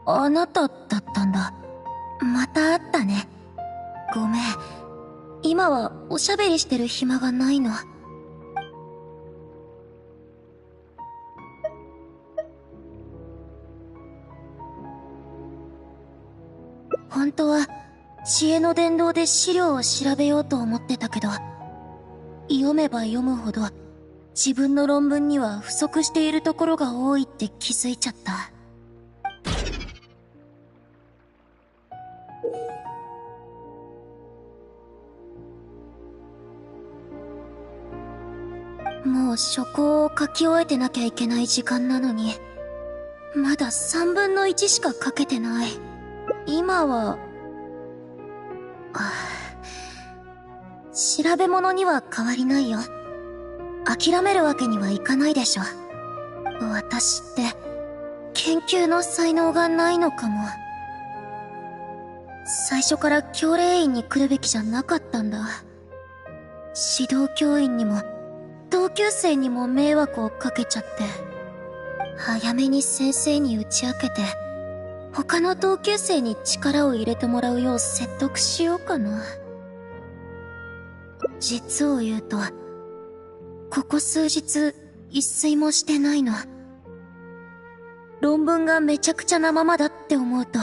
あなただったんだ。また会ったね。ごめん。今はおしゃべりしてる暇がないの。本当は知恵の殿堂で資料を調べようと思ってたけど、読めば読むほど自分の論文には不足しているところが多いって気づいちゃった。もう書稿を書き終えてなきゃいけない時間なのに、まだ3分の1しか書けてない。今は、調べ物には変わりないよ。諦めるわけにはいかないでしょ。私って、研究の才能がないのかも。最初から教令員に来るべきじゃなかったんだ。指導教員にも、同級生にも迷惑をかけちゃって、早めに先生に打ち明けて、他の同級生に力を入れてもらうよう説得しようかな。実を言うと、ここ数日一睡もしてないの。論文がめちゃくちゃなままだって思うと、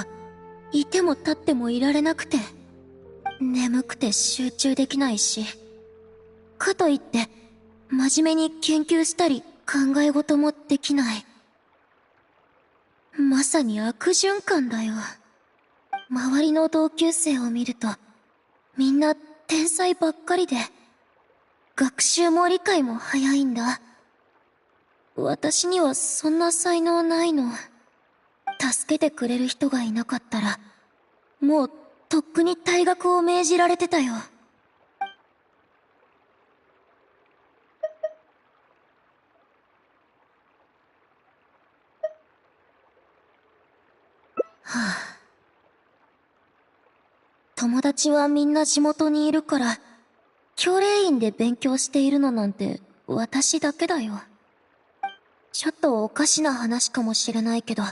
いても立ってもいられなくて、眠くて集中できないし、かといって真面目に研究したり考え事もできない。まさに悪循環だよ。周りの同級生を見ると、みんな天才ばっかりで、学習も理解も早いんだ。私にはそんな才能ないの。助けてくれる人がいなかったら、もうとっくに退学を命じられてたよ。友達はみんな地元にいるから、教令員で勉強しているのなんて私だけだよ。ちょっとおかしな話かもしれないけど、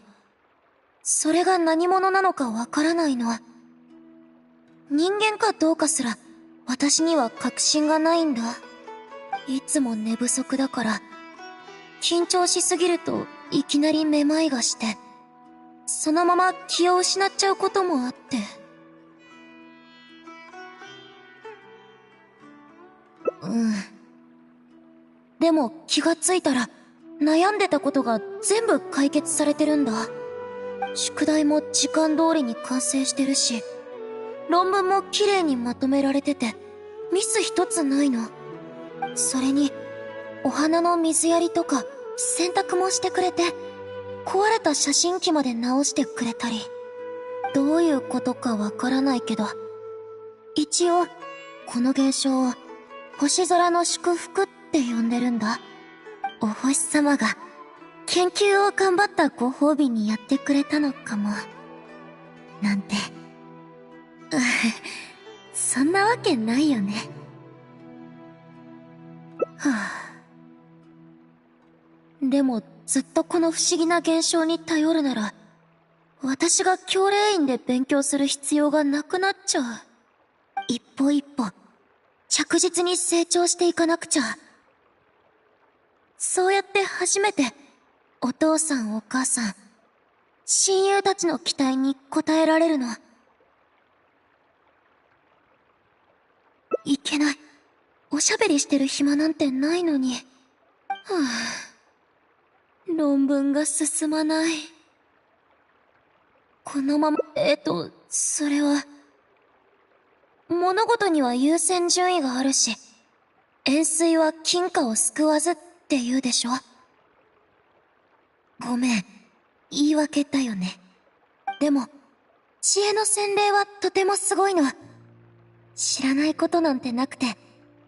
それが何者なのかわからないの。人間かどうかすら私には確信がないんだ。いつも寝不足だから、緊張しすぎるといきなりめまいがして、そのまま気を失っちゃうこともあって。でも気がついたら、悩んでたことが全部解決されてるんだ。宿題も時間通りに完成してるし、論文も綺麗にまとめられてて、ミス一つないの。それに、お花の水やりとか洗濯もしてくれて、壊れた写真機まで直してくれたり。どういうことかわからないけど、一応、この現象を星空の祝福って呼んでるんだ。お星様が研究を頑張ったご褒美にやってくれたのかも。なんて。そんなわけないよね。でもずっとこの不思議な現象に頼るなら、私が教令員で勉強する必要がなくなっちゃう。一歩一歩、着実に成長していかなくちゃ。そうやって初めて、お父さんお母さん、親友たちの期待に応えられるの。いけない。おしゃべりしてる暇なんてないのに。論文が進まない。このまま、それは、物事には優先順位があるし、円錐は金貨を救わずって言うでしょ。ごめん、言い訳だよね。でも、知恵の洗礼はとてもすごいの。知らないことなんてなくて、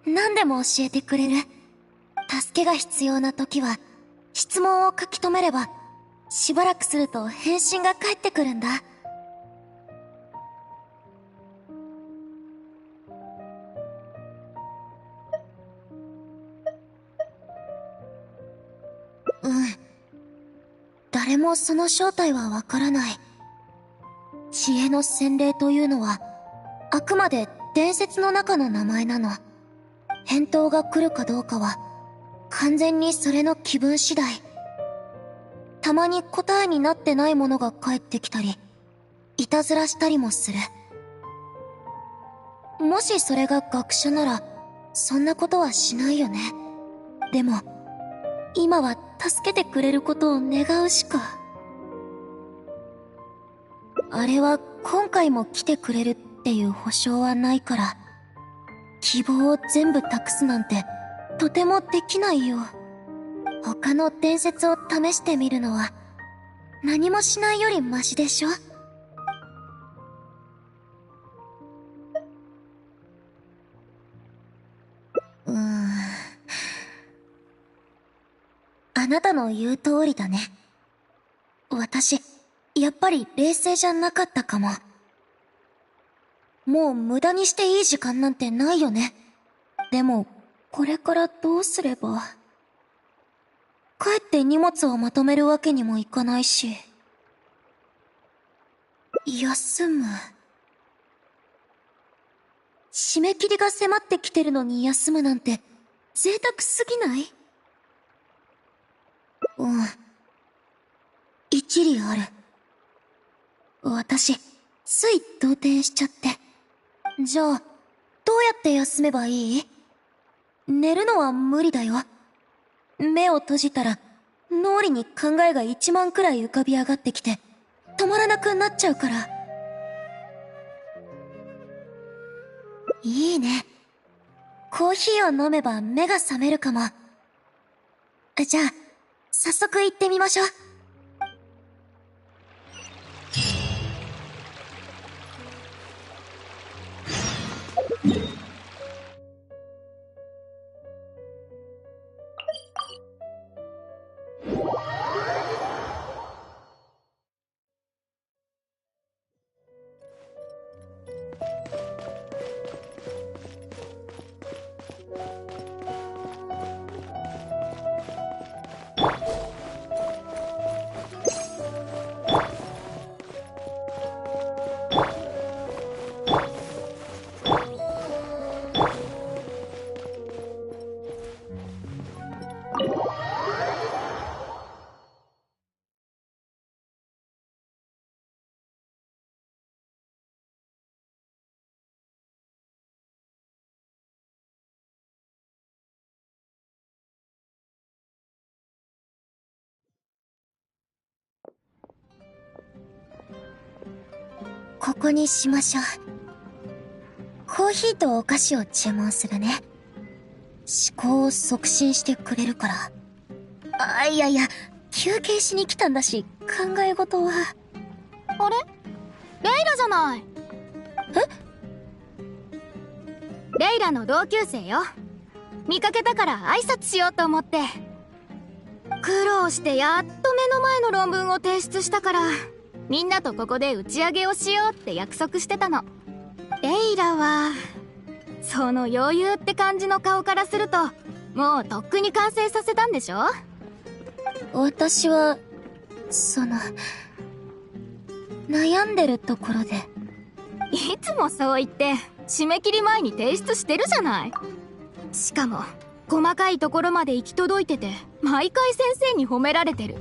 何でも教えてくれる。助けが必要な時は、質問を書き留めれば、しばらくすると返信が返ってくるんだ。誰もその正体はわからない。知恵の洗礼というのは、あくまで伝説の中の名前なの。返答が来るかどうかは、完全にそれの気分次第。たまに答えになってないものが返ってきたり、いたずらしたりもする。もしそれが学者なら、そんなことはしないよね。でも、今は助けてくれることを願うしか。あれは今回も来てくれるっていう保証はないから、希望を全部託すなんてとてもできないよ。他の伝説を試してみるのは何もしないよりマシでしょ。あなたの言う通りだね。私、やっぱり冷静じゃなかったかも。もう無駄にしていい時間なんてないよね。でも、これからどうすれば。帰って荷物をまとめるわけにもいかないし。休む。締め切りが迫ってきてるのに休むなんて、贅沢すぎない？一理ある。私、つい動転しちゃって。じゃあ、どうやって休めばいい？寝るのは無理だよ。目を閉じたら、脳裏に考えが1万くらい浮かび上がってきて、止まらなくなっちゃうから。いいね。コーヒーを飲めば目が覚めるかも。じゃあ、早速行ってみましょう。ここにしましょう。コーヒーとお菓子を注文するね。思考を促進してくれるから。いやいや、休憩しに来たんだし、考え事は。あれ？レイラじゃない。レイラの同級生よ。見かけたから挨拶しようと思って。苦労してやっと目の前の論文を提出したから、みんなとここで打ち上げをしようって約束してたの。レイラはその余裕って感じの顔からすると、もうとっくに完成させたんでしょ？私は、悩んでるところで。いつもそう言って締め切り前に提出してるじゃない。しかも細かいところまで行き届いてて、毎回先生に褒められてる。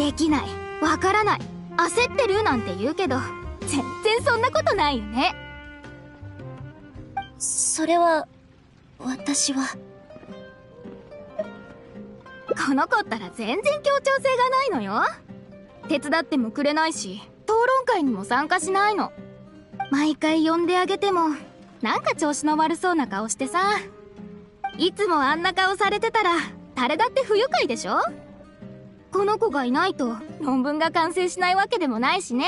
できない、わからない、焦ってるなんて言うけど、全然そんなことないよね。それは、私は。この子ったら全然協調性がないのよ。手伝ってもくれないし、討論会にも参加しないの。毎回呼んであげても、なんか調子の悪そうな顔してさ。いつもあんな顔されてたら、誰だって不愉快でしょ？この子がいないと論文が完成しないわけでもないしね。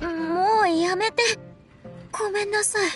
もうやめて。ごめんなさい。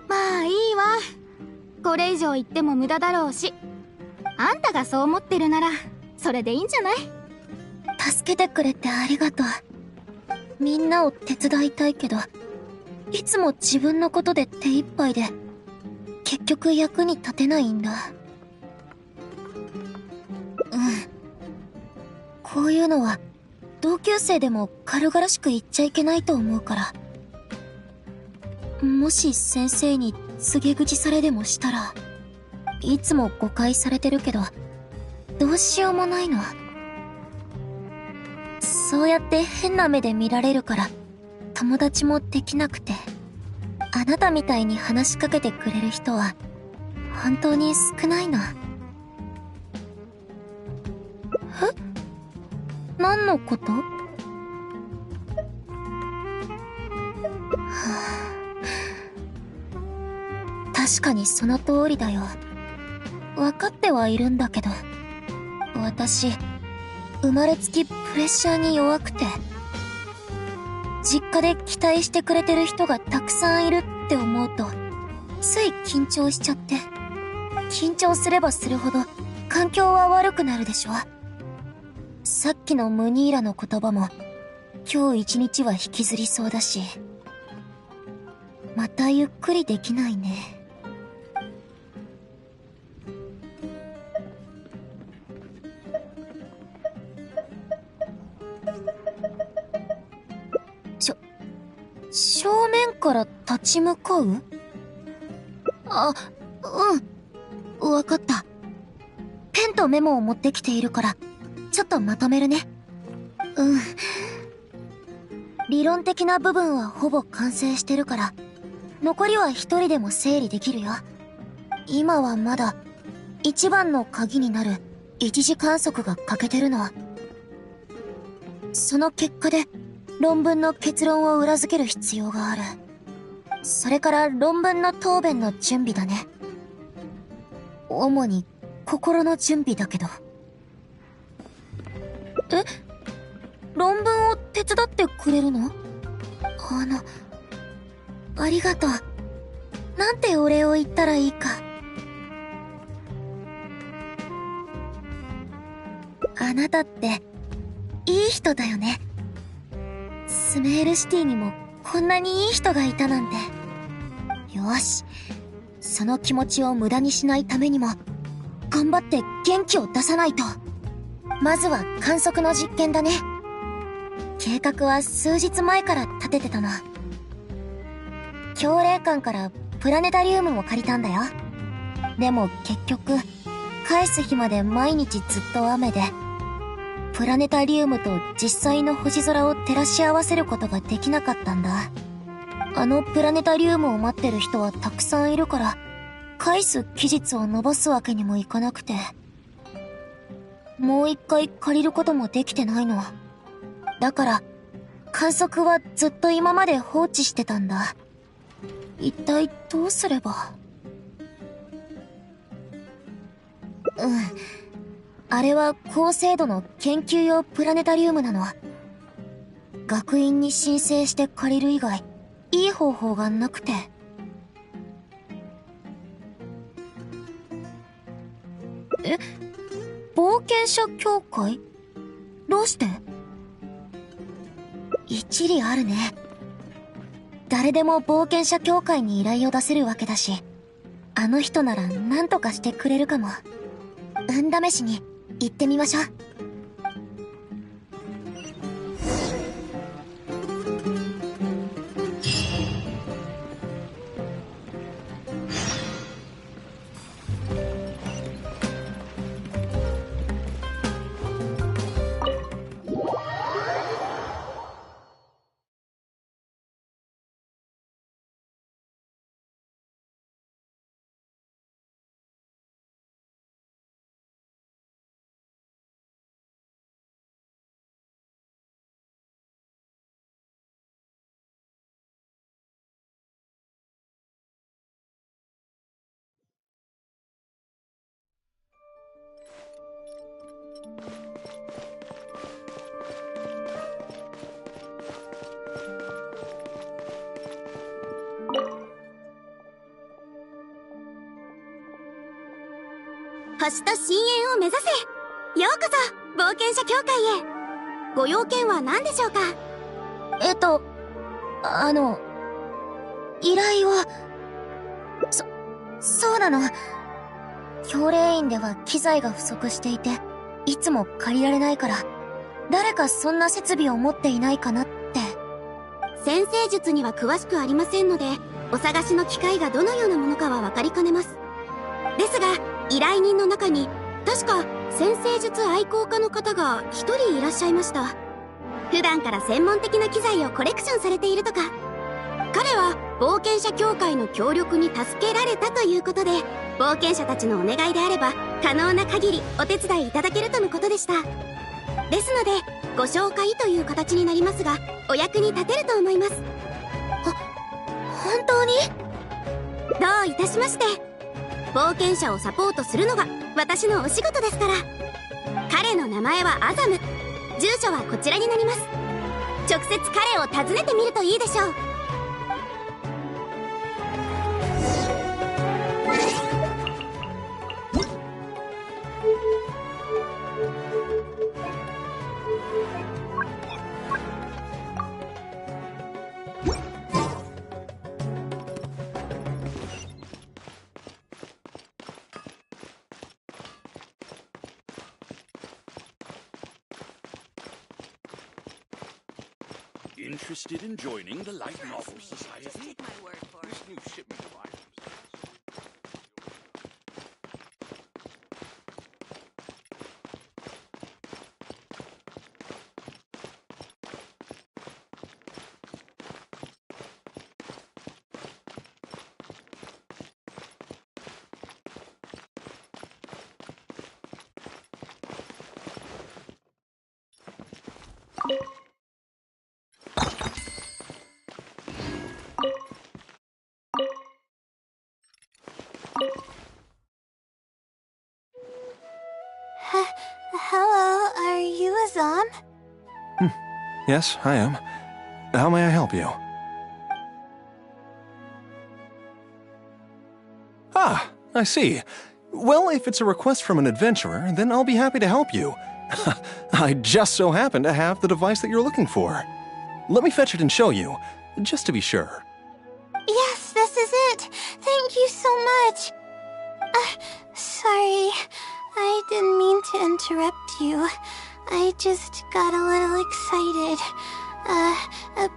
まあいいわ。これ以上言っても無駄だろうし。あんたがそう思ってるなら、それでいいんじゃない？助けてくれてありがとう。みんなを手伝いたいけど、いつも自分のことで手一杯で、結局役に立てないんだ。こういうのは、同級生でも軽々しく言っちゃいけないと思うから。もし先生に告げ口されでもしたら、いつも誤解されてるけど、どうしようもないの。そうやって変な目で見られるから、友達もできなくて。あなたみたいに話しかけてくれる人は、本当に少ないの。何のこと？確かにその通りだよ。分かってはいるんだけど、私、生まれつきプレッシャーに弱くて、実家で期待してくれてる人がたくさんいるって思うと、つい緊張しちゃって。緊張すればするほど、環境は悪くなるでしょ。さっきのムニーラの言葉も、今日一日は引きずりそうだし、またゆっくりできないね。正面から立ち向かう？あ、うん。わかった。ペンとメモを持ってきているから、ちょっとまとめるね。うん。理論的な部分はほぼ完成してるから、残りは一人でも整理できるよ。今はまだ、一番の鍵になる一次観測が欠けてるの。その結果で、論文の結論を裏付ける必要がある。それから論文の答弁の準備だね。主に心の準備だけど。論文を手伝ってくれるの？ありがとう。なんてお礼を言ったらいいか。あなたって、いい人だよね。スメールシティにもこんなにいい人がいたなんて。よし。その気持ちを無駄にしないためにも、頑張って元気を出さないと。まずは観測の実験だね。計画は数日前から立ててたの。教令館からプラネタリウムを借りたんだよ。でも結局、返す日まで毎日ずっと雨で、プラネタリウムと実際の星空を照らし合わせることができなかったんだ。あのプラネタリウムを待ってる人はたくさんいるから、返す期日を延ばすわけにもいかなくて。もう一回借りることもできてないの。だから、観測はずっと今まで放置してたんだ。一体どうすれば。あれは高精度の研究用プラネタリウムなの。学院に申請して借りる以外、いい方法がなくて。冒険者協会？どうして？一理あるね。誰でも冒険者協会に依頼を出せるわけだし、あの人なら何とかしてくれるかも。運試しに行ってみましょう。星と深淵を目指せ。ようこそ冒険者協会へ。ご用件は何でしょうか？依頼は、そうなの。教令院では機材が不足していて、いつも借りられないから、誰かそんな設備を持っていないかなって。先生術には詳しくありませんので、お探しの機会がどのようなものかは分かりかねます。ですが、依頼人の中に確か占星術愛好家の方が1人いらっしゃいました。普段から専門的な機材をコレクションされているとか。彼は冒険者協会の協力に助けられたということで、冒険者たちのお願いであれば可能な限りお手伝いいただけるとのことでした。ですのでご紹介という形になりますが、お役に立てると思います。本当に？どういたしまして。冒険者をサポートするのが私のお仕事ですから。彼の名前はアザム、住所はこちらになります。直接彼を訪ねてみるといいでしょう。Interested in joining the Light Novel Society? Take my word for it. This new shipment of items. Hello, are you Azam? Yes, I am. How may I help you? Ah, I see. Well, if it's a request from an adventurer, then I'll be happy to help you. I just so happen to have the device that you're looking for. Let me fetch it and show you, just to be sure. Yes, this is it. Thank you so much. Sorry, I didn't mean to interrupt you. I just got a little excited.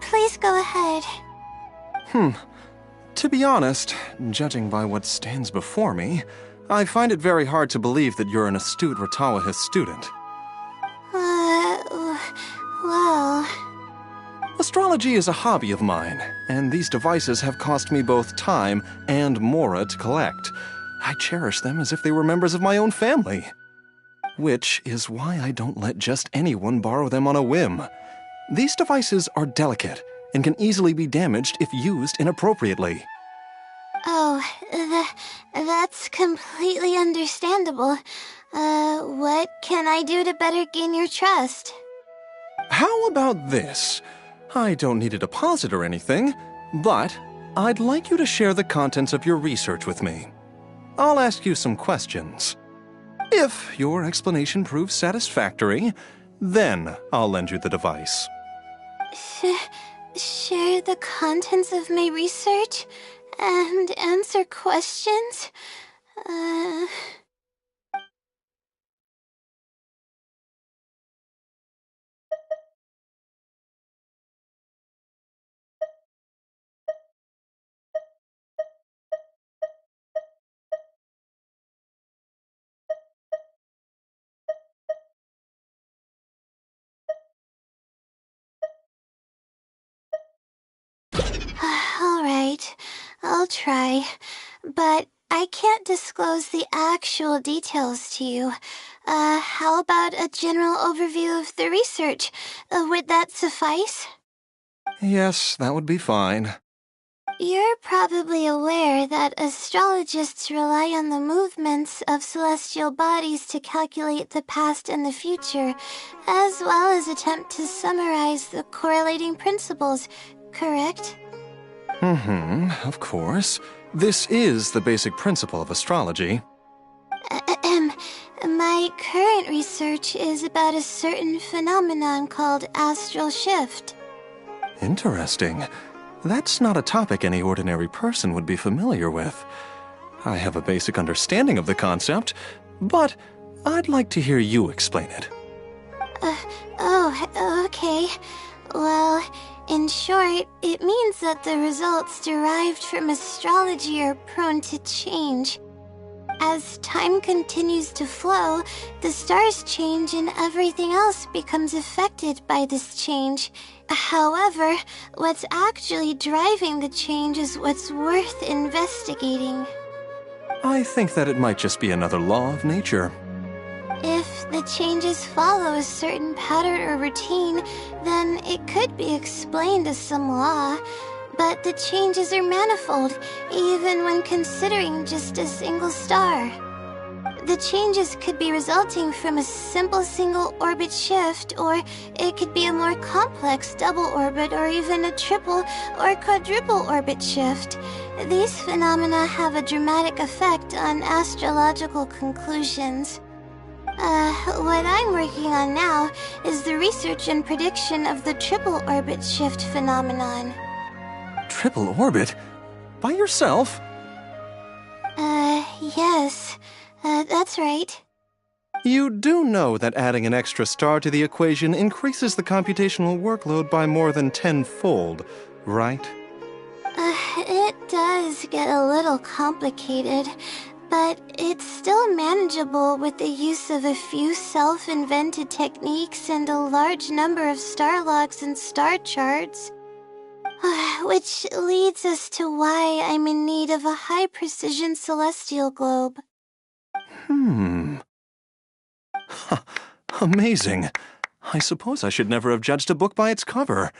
Please go ahead. To be honest, judging by what stands before me, I find it very hard to believe that you're an astute Ratawahist student. Well... Astrology is a hobby of mine, and these devices have cost me both time and mora to collect. I cherish them as if they were members of my own family. Which is why I don't let just anyone borrow them on a whim. These devices are delicate and can easily be damaged if used inappropriately. Oh, that's completely understandable. What can I do to better gain your trust? How about this? I don't need a deposit or anything, but I'd like you to share the contents of your research with me. I'll ask you some questions. If your explanation proves satisfactory, then I'll lend you the device. Share the contents of my research and answer questions? All right, I'll try, but I can't disclose the actual details to you. How about a general overview of the research? Would that suffice? Yes, that would be fine. You're probably aware that astrologists rely on the movements of celestial bodies to calculate the past and the future, as well as attempt to summarize the correlating principles, correct? Of course. This is the basic principle of astrology. My current research is about a certain phenomenon called astral shift. Interesting. That's not a topic any ordinary person would be familiar with. I have a basic understanding of the concept, but I'd like to hear you explain it. Okay. Well, In short, it means that the results derived from astrology are prone to change. As time continues to flow, the stars change and everything else becomes affected by this change. However, what's actually driving the change is what's worth investigating. I think that it might just be another law of nature. If the changes follow a certain pattern or routine, then it could be explained as some law. But the changes are manifold, even when considering just a single star. The changes could be resulting from a simple single orbit shift, or it could be a more complex double orbit, or even a triple or quadruple orbit shift. These phenomena have a dramatic effect on astrological conclusions. What I'm working on now is the research and prediction of the triple orbit shift phenomenon. Triple orbit? By yourself? Yes. That's right. You do know that adding an extra star to the equation increases the computational workload by more than tenfold, right? It does get a little complicated, but it's still manageable with the use of a few self-invented techniques and a large number of star logs and star charts. Which leads us to why I'm in need of a high-precision celestial globe. Amazing. I suppose I should never have judged a book by its cover.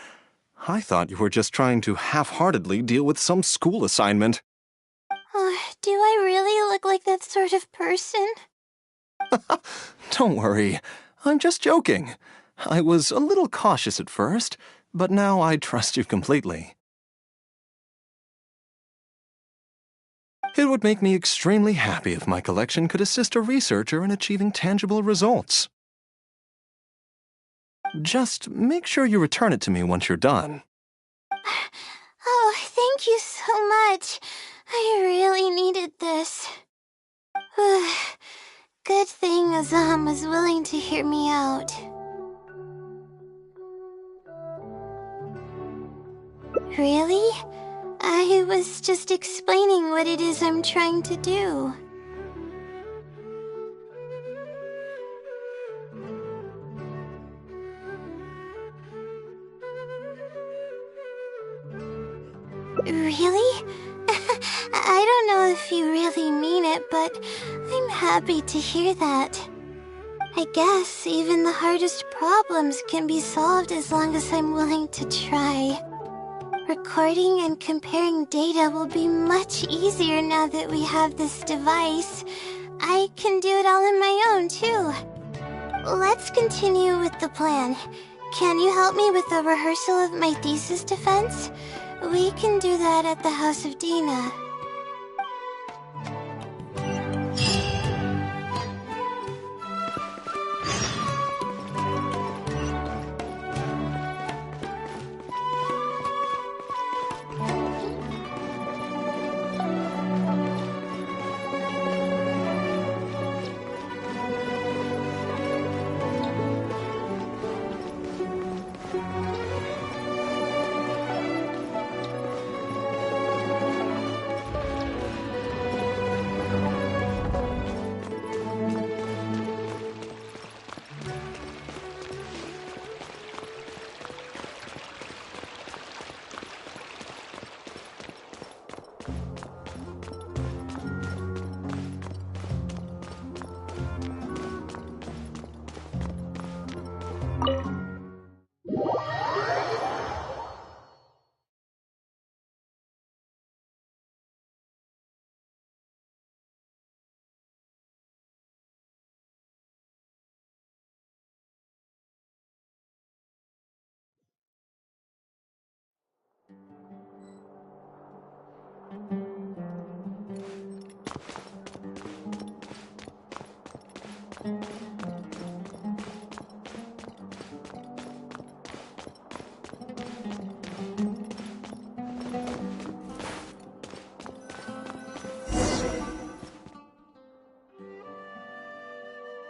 I thought you were just trying to half-heartedly deal with some school assignment. Do I really look like that sort of person? Don't worry. I'm just joking. I was a little cautious at first, but now I trust you completely. It would make me extremely happy if my collection could assist a researcher in achieving tangible results. Just make sure you return it to me once you're done. Oh, thank you so much. I really needed this. Good thing Azam was willing to hear me out. Really? I was just explaining what it is I'm trying to do. Really? I don't know if you really mean it, but I'm happy to hear that. I guess even the hardest problems can be solved as long as I'm willing to try. Recording and comparing data will be much easier now that we have this device. I can do it all on my own, too. Let's continue with the plan. Can you help me with the rehearsal of my thesis defense? We can do that at the house of Dina.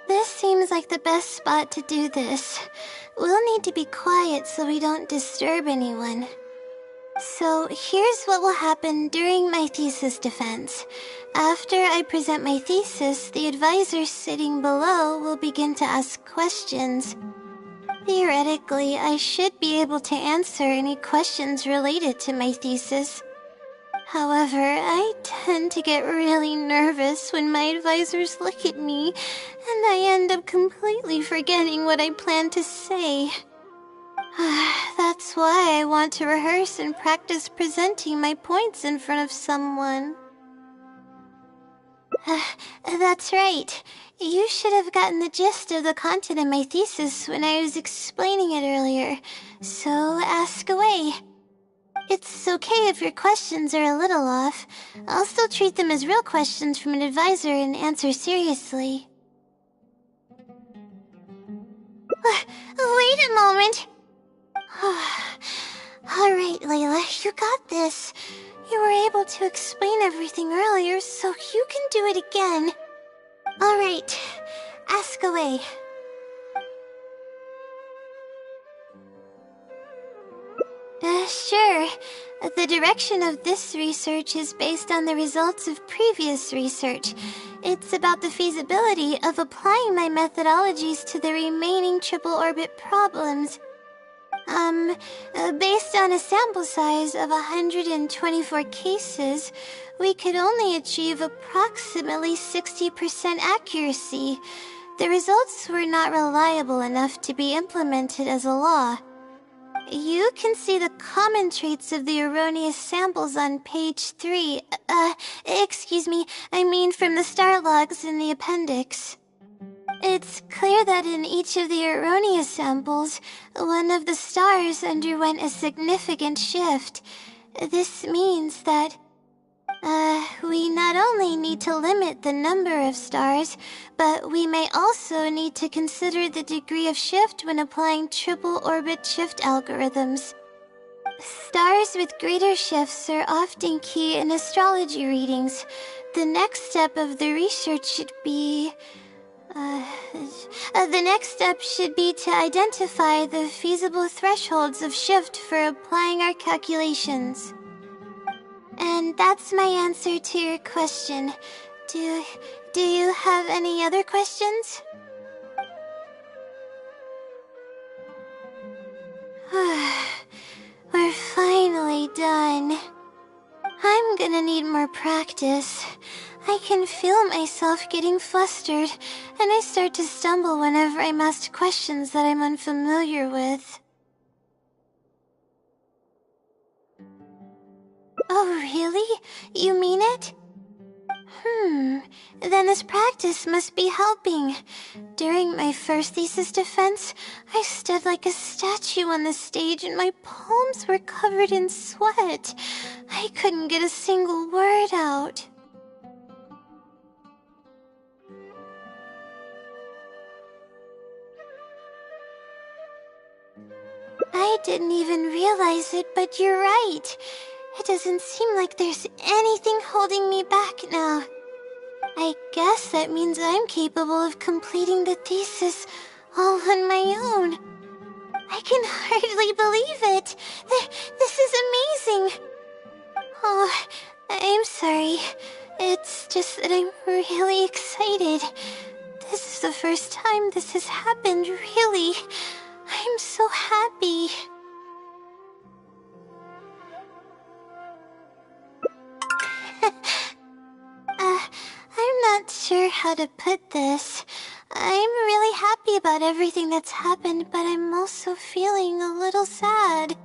This seems like the best spot to do this. we'll need to be quiet so we don't disturb anyone. So here's what will happen during my thesis defense. After I present my thesis, the advisor sitting below will begin to ask questions. Theoretically, I should be able to answer any questions related to my thesis. However, I tend to get really nervous when my advisors look at me, and I end up completely forgetting what I plan to say. That's why I want to rehearse and practice presenting my points in front of someone. That's right. You should have gotten the gist of the content of my thesis when I was explaining it earlier, so ask away. It's okay if your questions are a little off. I'll still treat them as real questions from an advisor and answer seriously. Wait a moment. Alright, Layla, you got this. You were able to explain everything earlier, so you can do it again. Alright, ask away. Sure. The direction of this research is based on the results of previous research. It's about the feasibility of applying my methodologies to the remaining triple orbit problems. Based on a sample size of 124 cases, we could only achieve approximately 60% accuracy. The results were not reliable enough to be implemented as a law. You can see the common traits of the erroneous samples on page 3. Excuse me, I mean from the star logs in the appendix. It's clear that in each of the erroneous samples, one of the stars underwent a significant shift. This means that, we not only need to limit the number of stars, but we may also need to consider the degree of shift when applying triple orbit shift algorithms. Stars with greater shifts are often key in astrology readings. The next step of the research should be... the next step should be to identify the feasible thresholds of shift for applying our calculations. And that's my answer to your question. Do you have any other questions? We're finally done. I'm gonna need more practice. I can feel myself getting flustered, and I start to stumble whenever I'm asked questions that I'm unfamiliar with. Oh, really? You mean it? Then this practice must be helping. During my first thesis defense, I stood like a statue on the stage and my palms were covered in sweat. I couldn't get a single word out. I didn't even realize it, but you're right. It doesn't seem like there's anything holding me back now. I guess that means I'm capable of completing the thesis all on my own. I can hardly believe it. This is amazing. Oh, I'm sorry. It's just that I'm really excited. This is the first time this has happened, really. I'm so happy. I'm not sure how to put this. I'm really happy about everything that's happened, but I'm also feeling a little sad.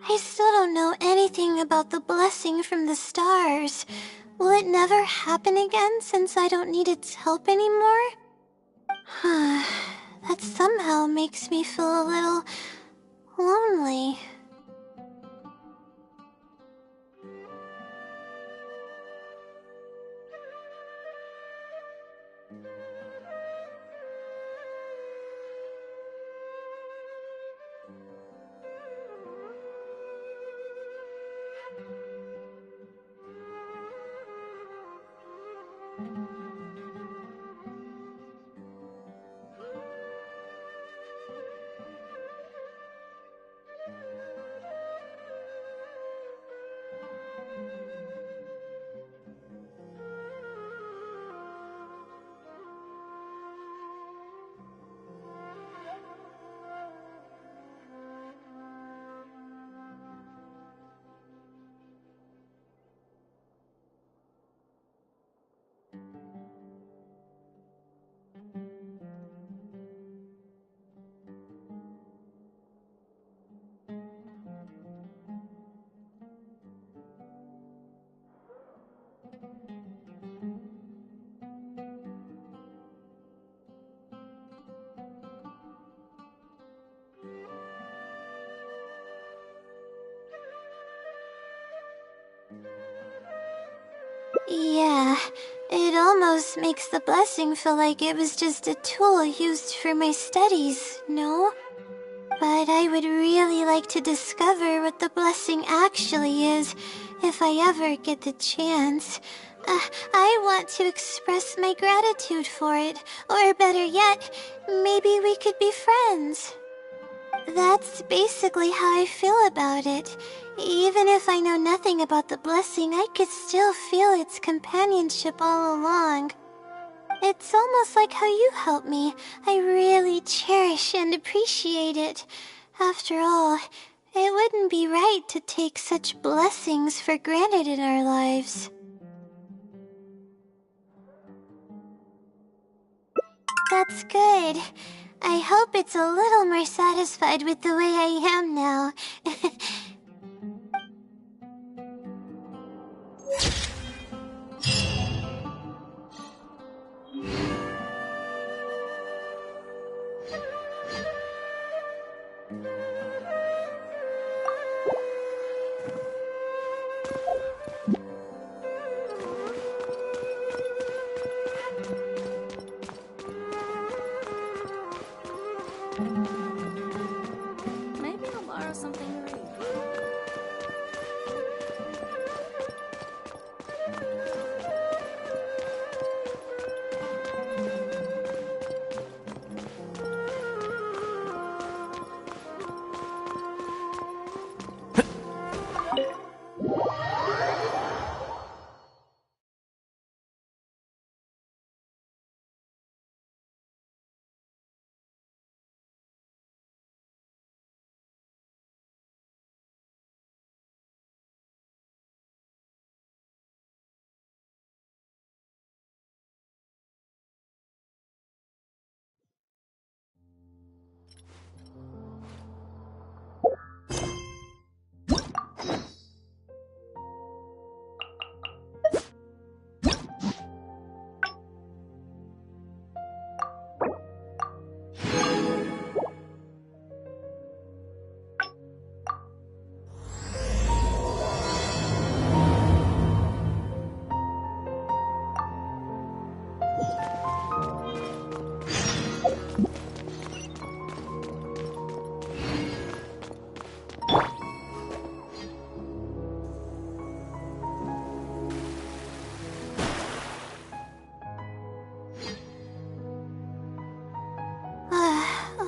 I still don't know anything about the blessing from the stars. Will it never happen again since I don't need its help anymore? That somehow makes me feel a little lonely. Yeah, it almost makes the blessing feel like it was just a tool used for my studies, no? But I would really like to discover what the blessing actually is, if I ever get the chance. I want to express my gratitude for it, or better yet, maybe we could be friends. That's basically how I feel about it. Even if I know nothing about the blessing, I could still feel its companionship all along. It's almost like how you helped me. I really cherish and appreciate it. After all, it wouldn't be right to take such blessings for granted in our lives. That's good. I hope it's a little more satisfied with the way I am now. Maybe I'll borrow something to read.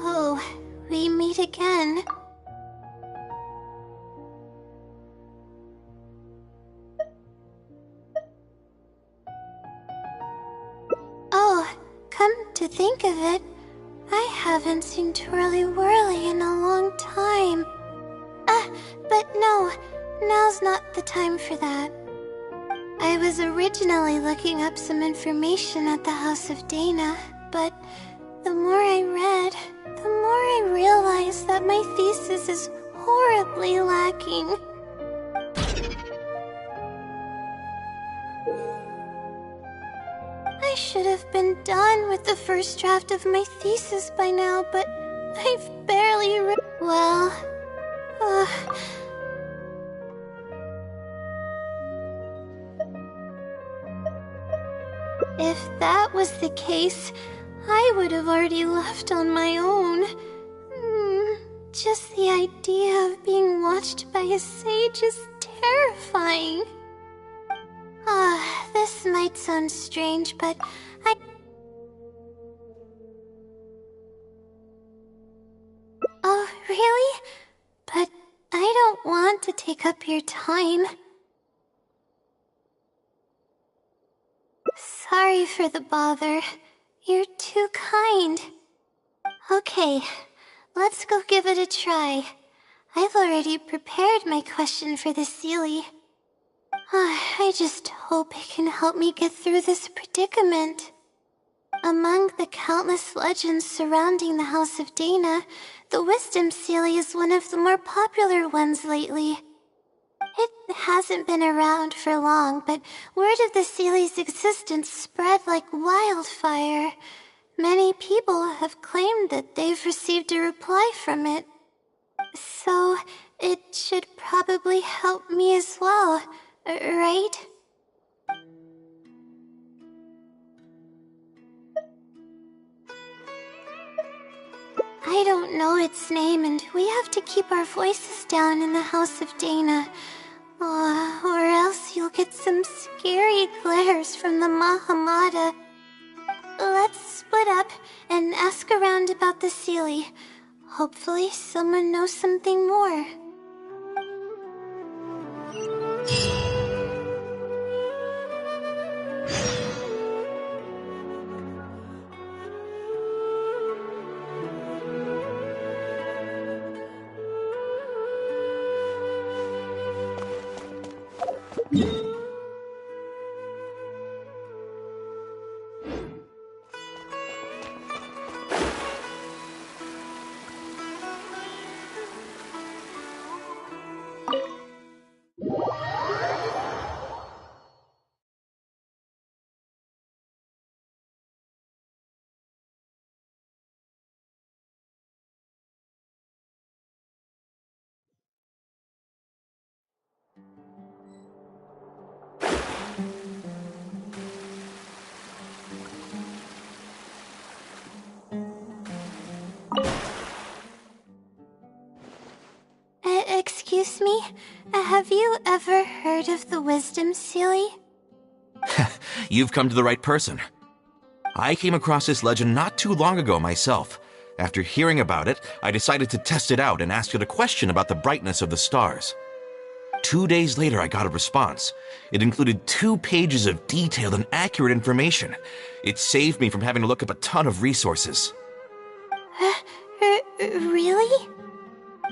Oh, we meet again. Oh, come to think of it, I haven't seen Twirly Whirly in a long time. But no, now's not the time for that. I was originally looking up some information at the House of Dana, but the more I read, the more I realized that my thesis is horribly lacking. I should have been done with the first draft of my thesis by now, but I've barely well, if that was the case, I would have already left on my own. Just the idea of being watched by a sage is terrifying. This might sound strange, but Oh, really? But I don't want to take up your time. Sorry for the bother. You're too kind. Okay, let's go give it a try. I've already prepared my question for the Seelie. I just hope it can help me get through this predicament. Among the countless legends surrounding the House of Dana, the Wisdom Seelie is one of the more popular ones lately. It hasn't been around for long, but word of the Seelie's existence spread like wildfire. Many people have claimed that they've received a reply from it. So, it should probably help me as well, right? I don't know its name, and we have to keep our voices down in the House of Dana. Or else you'll get some scary glares from the Mahamada. Let's split up and ask around about the Seelie. Hopefully someone knows something more. Excuse me? Have you ever heard of the Wisdom Seelie? You've come to the right person. I came across this legend not too long ago myself. After hearing about it, I decided to test it out and asked it a question about the brightness of the stars. 2 days later, I got a response. It included 2 pages of detailed and accurate information. It saved me from having to look up a ton of resources. Really?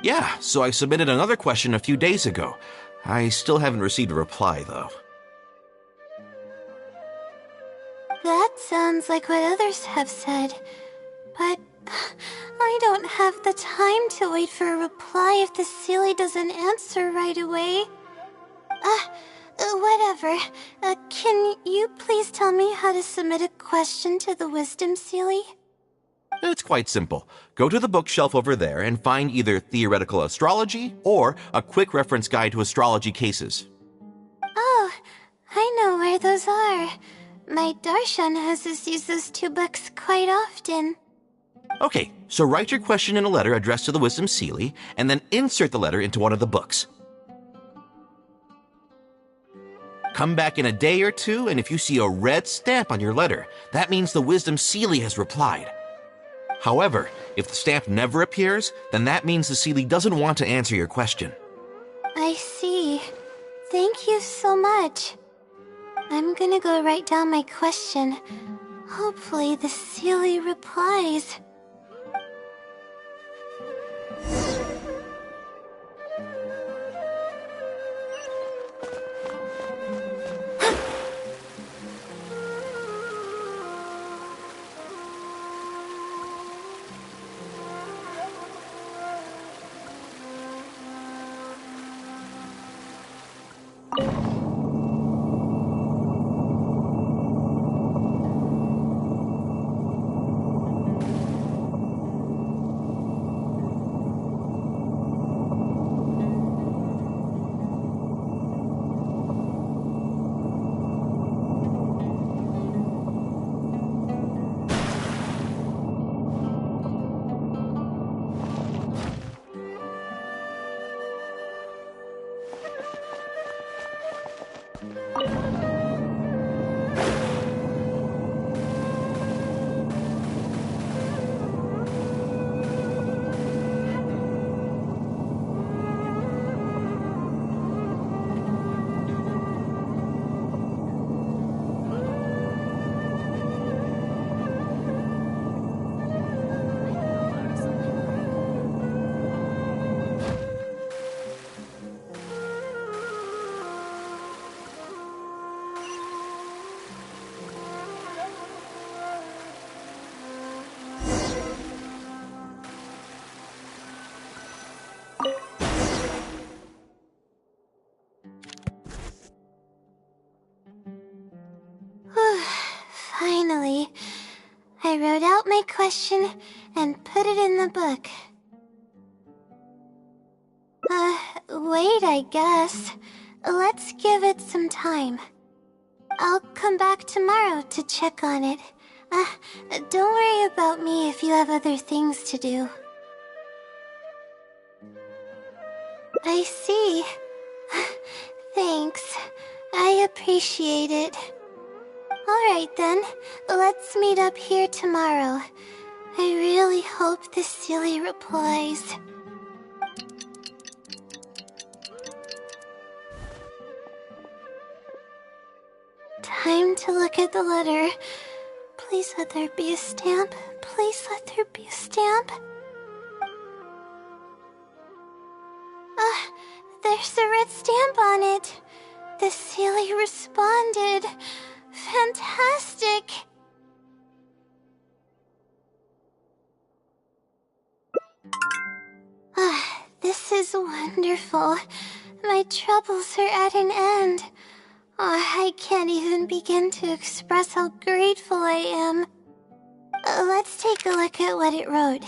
Yeah, so I submitted another question a few days ago. I still haven't received a reply, though. That sounds like what others have said. But I don't have the time to wait for a reply if the Seelie doesn't answer right away. Whatever. Can you please tell me how to submit a question to the Wisdom Seelie? It's quite simple. Go to the bookshelf over there and find either Theoretical Astrology or a quick reference guide to astrology cases. Oh, I know where those are. My Darshan has us use those 2 books quite often. Okay, so write your question in a letter addressed to the Wisdom Seelie, and then insert the letter into one of the books. Come back in a day or 2, and if you see a red stamp on your letter, that means the Wisdom Seelie has replied. However, if the stamp never appears, then that means the Seelie doesn't want to answer your question. I see. Thank you so much. I'm gonna go write down my question. Hopefully the Seelie replies. Finally, I wrote out my question and put it in the book. Wait, I guess. let's give it some time. I'll come back tomorrow to check on it. Don't worry about me if you have other things to do. I see. Thanks. I appreciate it. Alright then, let's meet up here tomorrow. I really hope the silly replies. Time to look at the letter. Please let there be a stamp. Please let there be a stamp. There's a red stamp on it. The silly responded. Fantastic. This is wonderful. My troubles are at an end. I can't even begin to express how grateful I am. Let's take a look at what it wrote.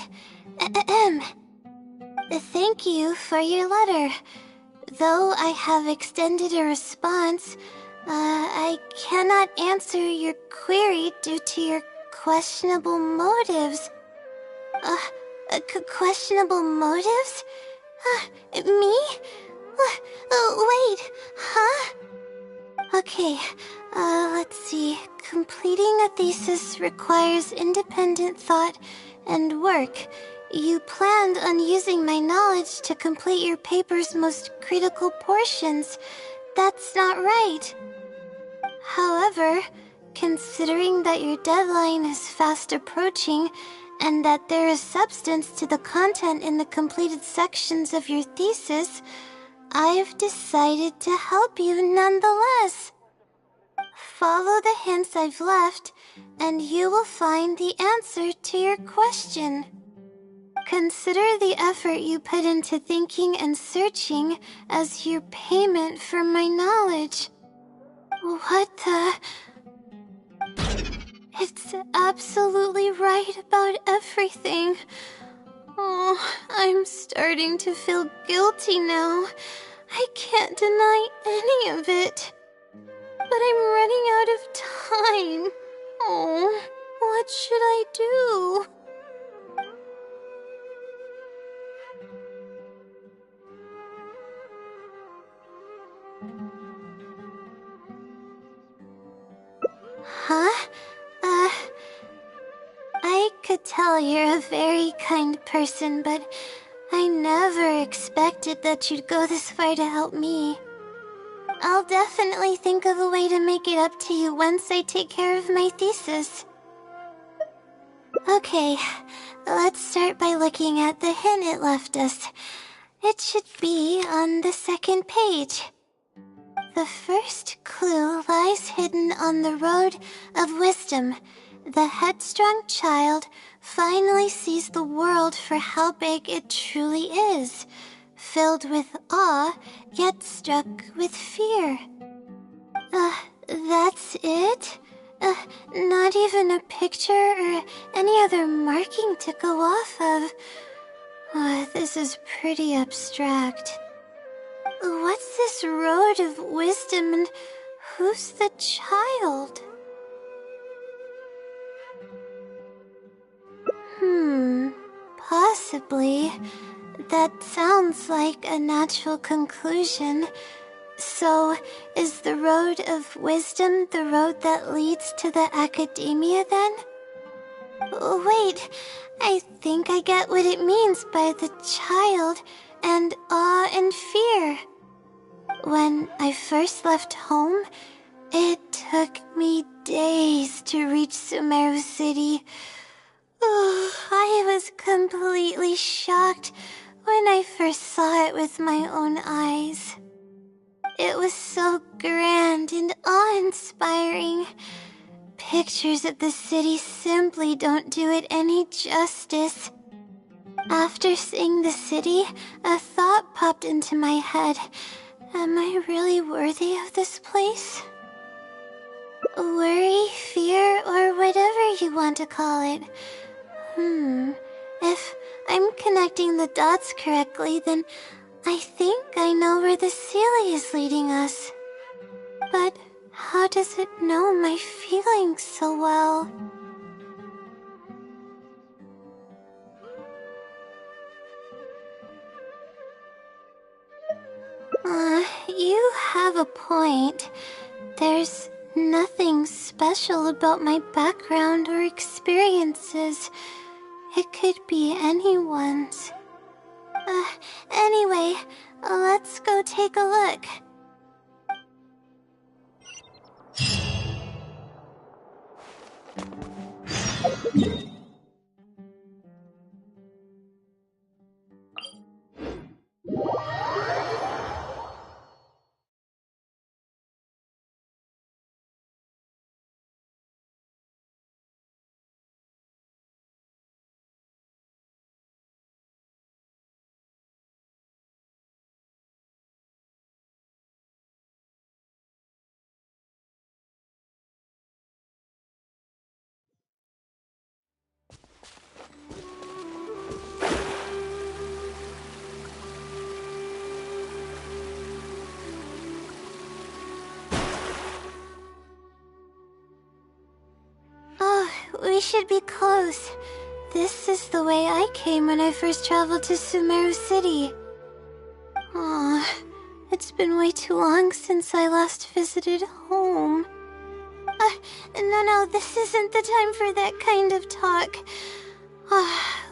Thank you for your letter. Though I have extended a response, I cannot answer your query due to your questionable motives. Questionable motives? Me? Wait, huh? Okay, let's see. Completing a thesis requires independent thought and work. You planned on using my knowledge to complete your paper's most critical portions. That's not right. However, considering that your deadline is fast approaching, and that there is substance to the content in the completed sections of your thesis, I've decided to help you nonetheless. Follow the hints I've left, and you will find the answer to your question. Consider the effort you put into thinking and searching as your payment for my knowledge. What the... It's absolutely right about everything. Oh, I'm starting to feel guilty now. I can't deny any of it. But I'm running out of time. Oh, what should I do? Huh? I could tell you're a very kind person, but I never expected that you'd go this far to help me. I'll definitely think of a way to make it up to you once I take care of my thesis. Okay, let's start by looking at the hint it left us. It should be on the second page. The first clue lies hidden on the road of wisdom. The headstrong child finally sees the world for how big it truly is, filled with awe, yet struck with fear. That's it? Not even a picture or any other marking to go off of. This is pretty abstract. What's this road of wisdom and who's the child? Possibly. That sounds like a natural conclusion. So, is the road of wisdom the road that leads to the academia then? Wait, I think I get what it means by the child and awe and fear. When I first left home, it took me days to reach Sumeru City. I was completely shocked when I first saw it with my own eyes. It was so grand and awe-inspiring. Pictures of the city simply don't do it any justice. After seeing the city, a thought popped into my head. Am I really worthy of this place? Worry, fear, or whatever you want to call it. If I'm connecting the dots correctly, then I think I know where the Sealy is leading us. But how does it know my feelings so well? You have a point. There's nothing special about my background or experiences. It could be anyone's. Anyway, let's go take a look. Oh, we should be close. This is the way I came when I first traveled to Sumeru City. Aw, it's been way too long since I last visited home. No, this isn't the time for that kind of talk.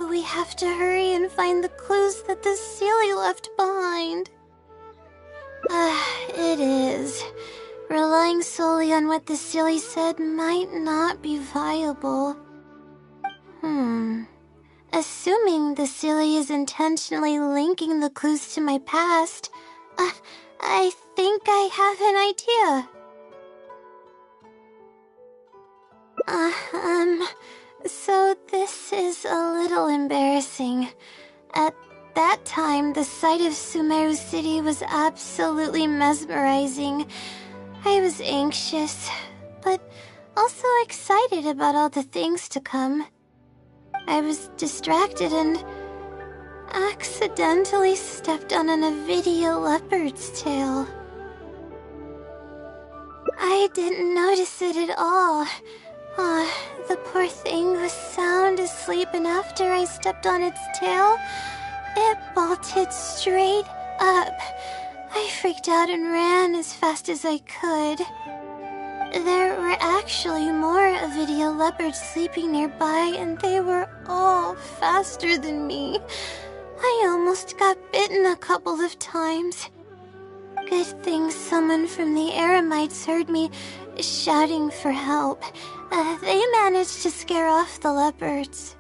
We have to hurry and find the clues that the Sealy left behind. It is. Relying solely on what the Sealy said might not be viable. Assuming the Sealy is intentionally linking the clues to my past, I think I have an idea. So this is a little embarrassing. At that time, the sight of Sumeru City was absolutely mesmerizing. I was anxious, but also excited about all the things to come. I was distracted and accidentally stepped on an Avidia leopard's tail. I didn't notice it at all. The poor thing was sound asleep, and after I stepped on its tail, it bolted straight up. I freaked out and ran as fast as I could. There were actually more Avidia leopards sleeping nearby, and they were all faster than me. I almost got bitten a couple of times. Good thing someone from the Eremites heard me shouting for help. They managed to scare off the leopards.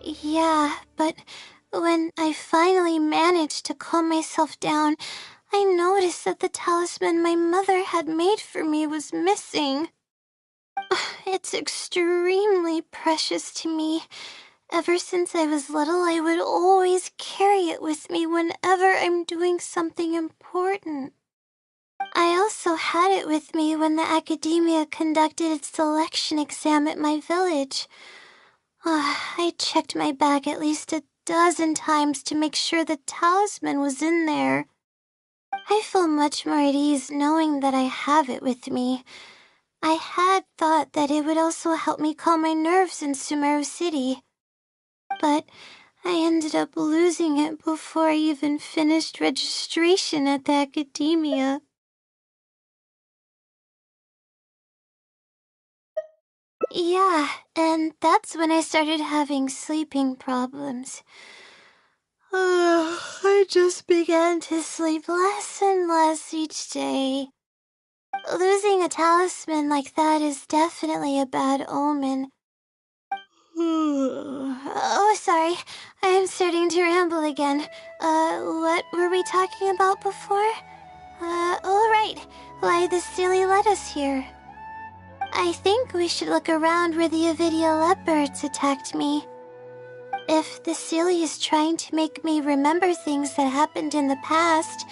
Yeah, but when I finally managed to calm myself down, I noticed that the talisman my mother had made for me was missing. It's extremely precious to me. Ever since I was little, I would always carry it with me whenever I'm doing something important. I also had it with me when the academia conducted its selection exam at my village. I checked my bag at least a dozen times to make sure the talisman was in there. I feel much more at ease knowing that I have it with me. I had thought that it would also help me calm my nerves in Sumeru City. But I ended up losing it before I even finished registration at the academia. Yeah, and that's when I started having sleeping problems. I just began to sleep less and less each day. Losing a talisman like that is definitely a bad omen. Oh, sorry. I'm starting to ramble again. What were we talking about before? Oh, right. Why the Sealy led us here. I think we should look around where the Avidia leopards attacked me. If the Sealy is trying to make me remember things that happened in the past,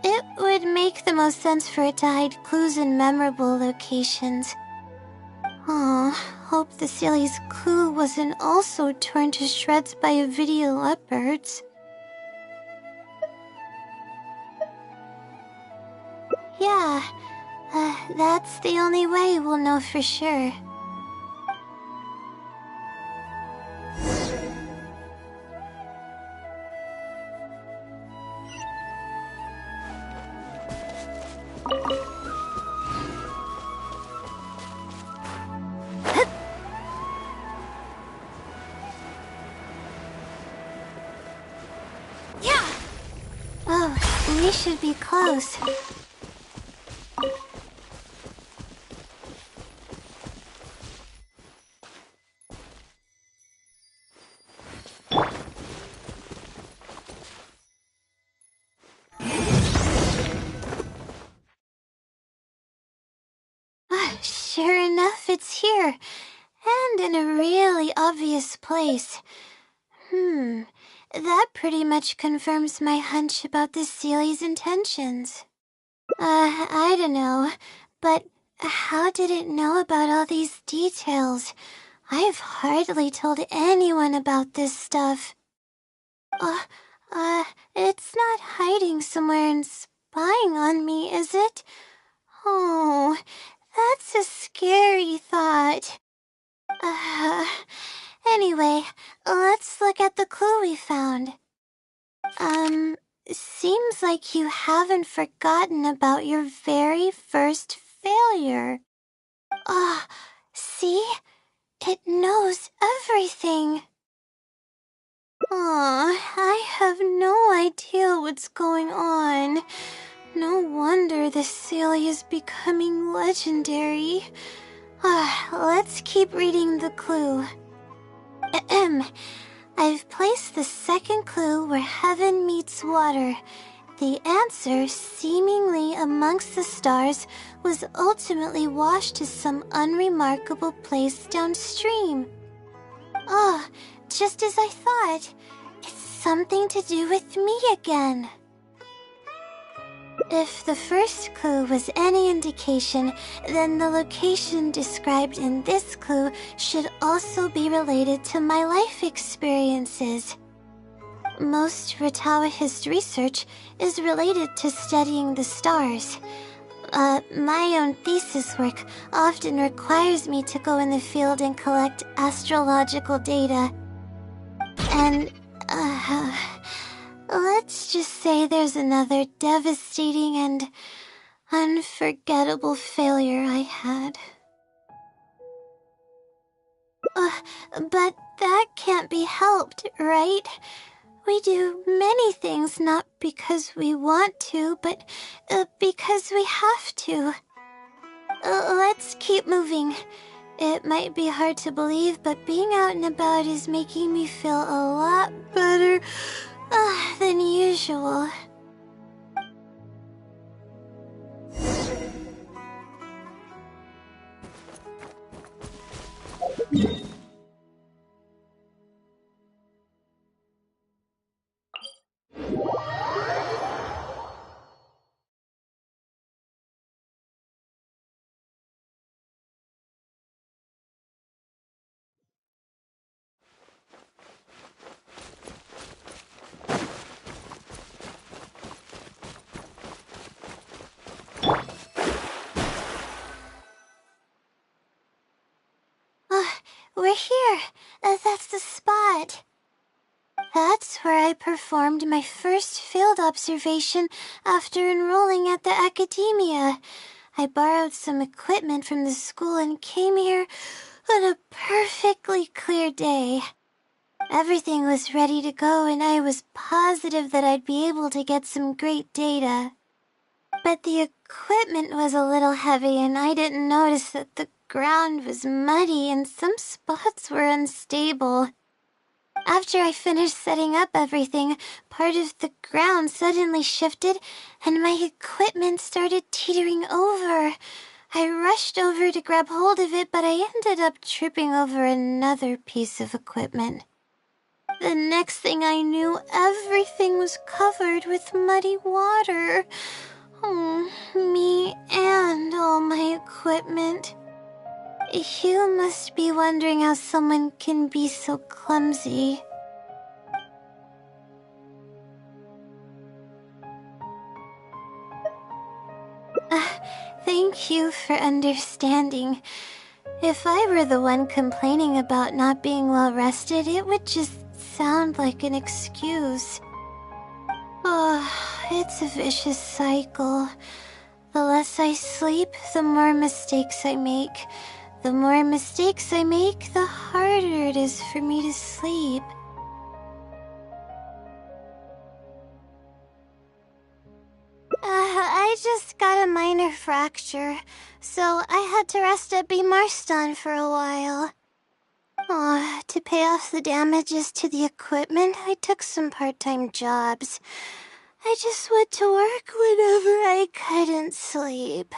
it would make the most sense for it to hide clues in memorable locations. Hope the Sealy's clue wasn't also torn to shreds by Avidia leopards. yeah. That's the only way we'll know for sure. Oh, we should be close. Sure enough, it's here. And in a really obvious place. That pretty much confirms my hunch about the Sealy's intentions. I don't know, but how did it know about all these details? I've hardly told anyone about this stuff. It's not hiding somewhere and spying on me, is it? Oh, that's a scary thought. Anyway, let's look at the clue we found. Seems like you haven't forgotten about your very first failure. See? It knows everything. I have no idea what's going on. No wonder the Celia is becoming legendary. Let's keep reading the clue. I've placed the second clue where heaven meets water. The answer, seemingly amongst the stars, was ultimately washed to some unremarkable place downstream. Just as I thought. It's something to do with me again. If the first clue was any indication, then the location described in this clue should also be related to my life experiences. Most Ratawa's research is related to studying the stars. My own thesis work often requires me to go in the field and collect astrological data. And, let's just say there's another devastating and unforgettable failure I had. But that can't be helped, right? We do many things not because we want to, but because we have to. Let's keep moving. It might be hard to believe, but being out and about is making me feel a lot better than usual. We're here. That's the spot. That's where I performed my first field observation after enrolling at the academia. I borrowed some equipment from the school and came here on a perfectly clear day. Everything was ready to go and I was positive that I'd be able to get some great data. But the equipment was a little heavy and I didn't notice that the ground was muddy and some spots were unstable. After I finished setting up everything, part of the ground suddenly shifted and my equipment started teetering over. I rushed over to grab hold of it, but I ended up tripping over another piece of equipment. The next thing I knew, everything was covered with muddy water. Me and all my equipment. You must be wondering how someone can be so clumsy. Thank you for understanding. If I were the one complaining about not being well rested, it would just sound like an excuse. Oh, it's a vicious cycle. The less I sleep, the more mistakes I make. The more mistakes I make, the harder it is for me to sleep. I just got a minor fracture, so I had to rest at B. Marston for a while. To pay off the damages to the equipment, I took some part-time jobs. I just went to work whenever I couldn't sleep.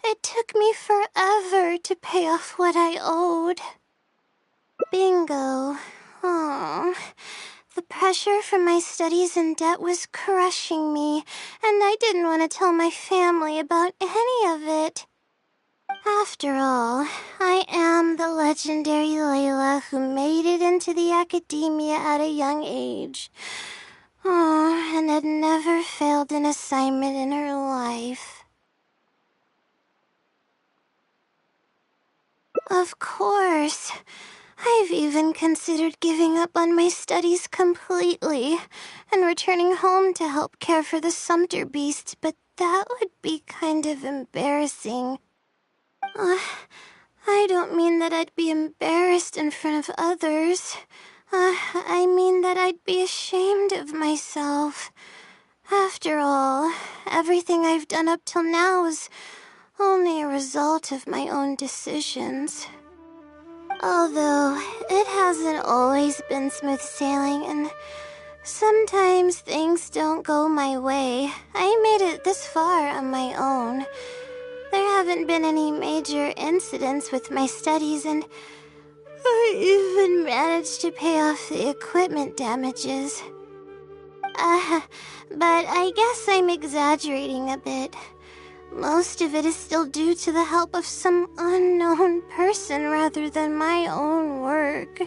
It took me forever to pay off what I owed. Bingo. The pressure from my studies and debt was crushing me, and I didn't want to tell my family about any of it. After all, I am the legendary Layla who made it into the academia at a young age. And had never failed an assignment in her life. Of course. I've even considered giving up on my studies completely and returning home to help care for the Sumter beast, but that would be kind of embarrassing. I don't mean that I'd be embarrassed in front of others. I mean that I'd be ashamed of myself. After all, everything I've done up till now is only a result of my own decisions. Although, it hasn't always been smooth sailing, and sometimes things don't go my way. I made it this far on my own. There haven't been any major incidents with my studies, and I even managed to pay off the equipment damages. But I guess I'm exaggerating a bit. Most of it is still due to the help of some unknown person rather than my own work.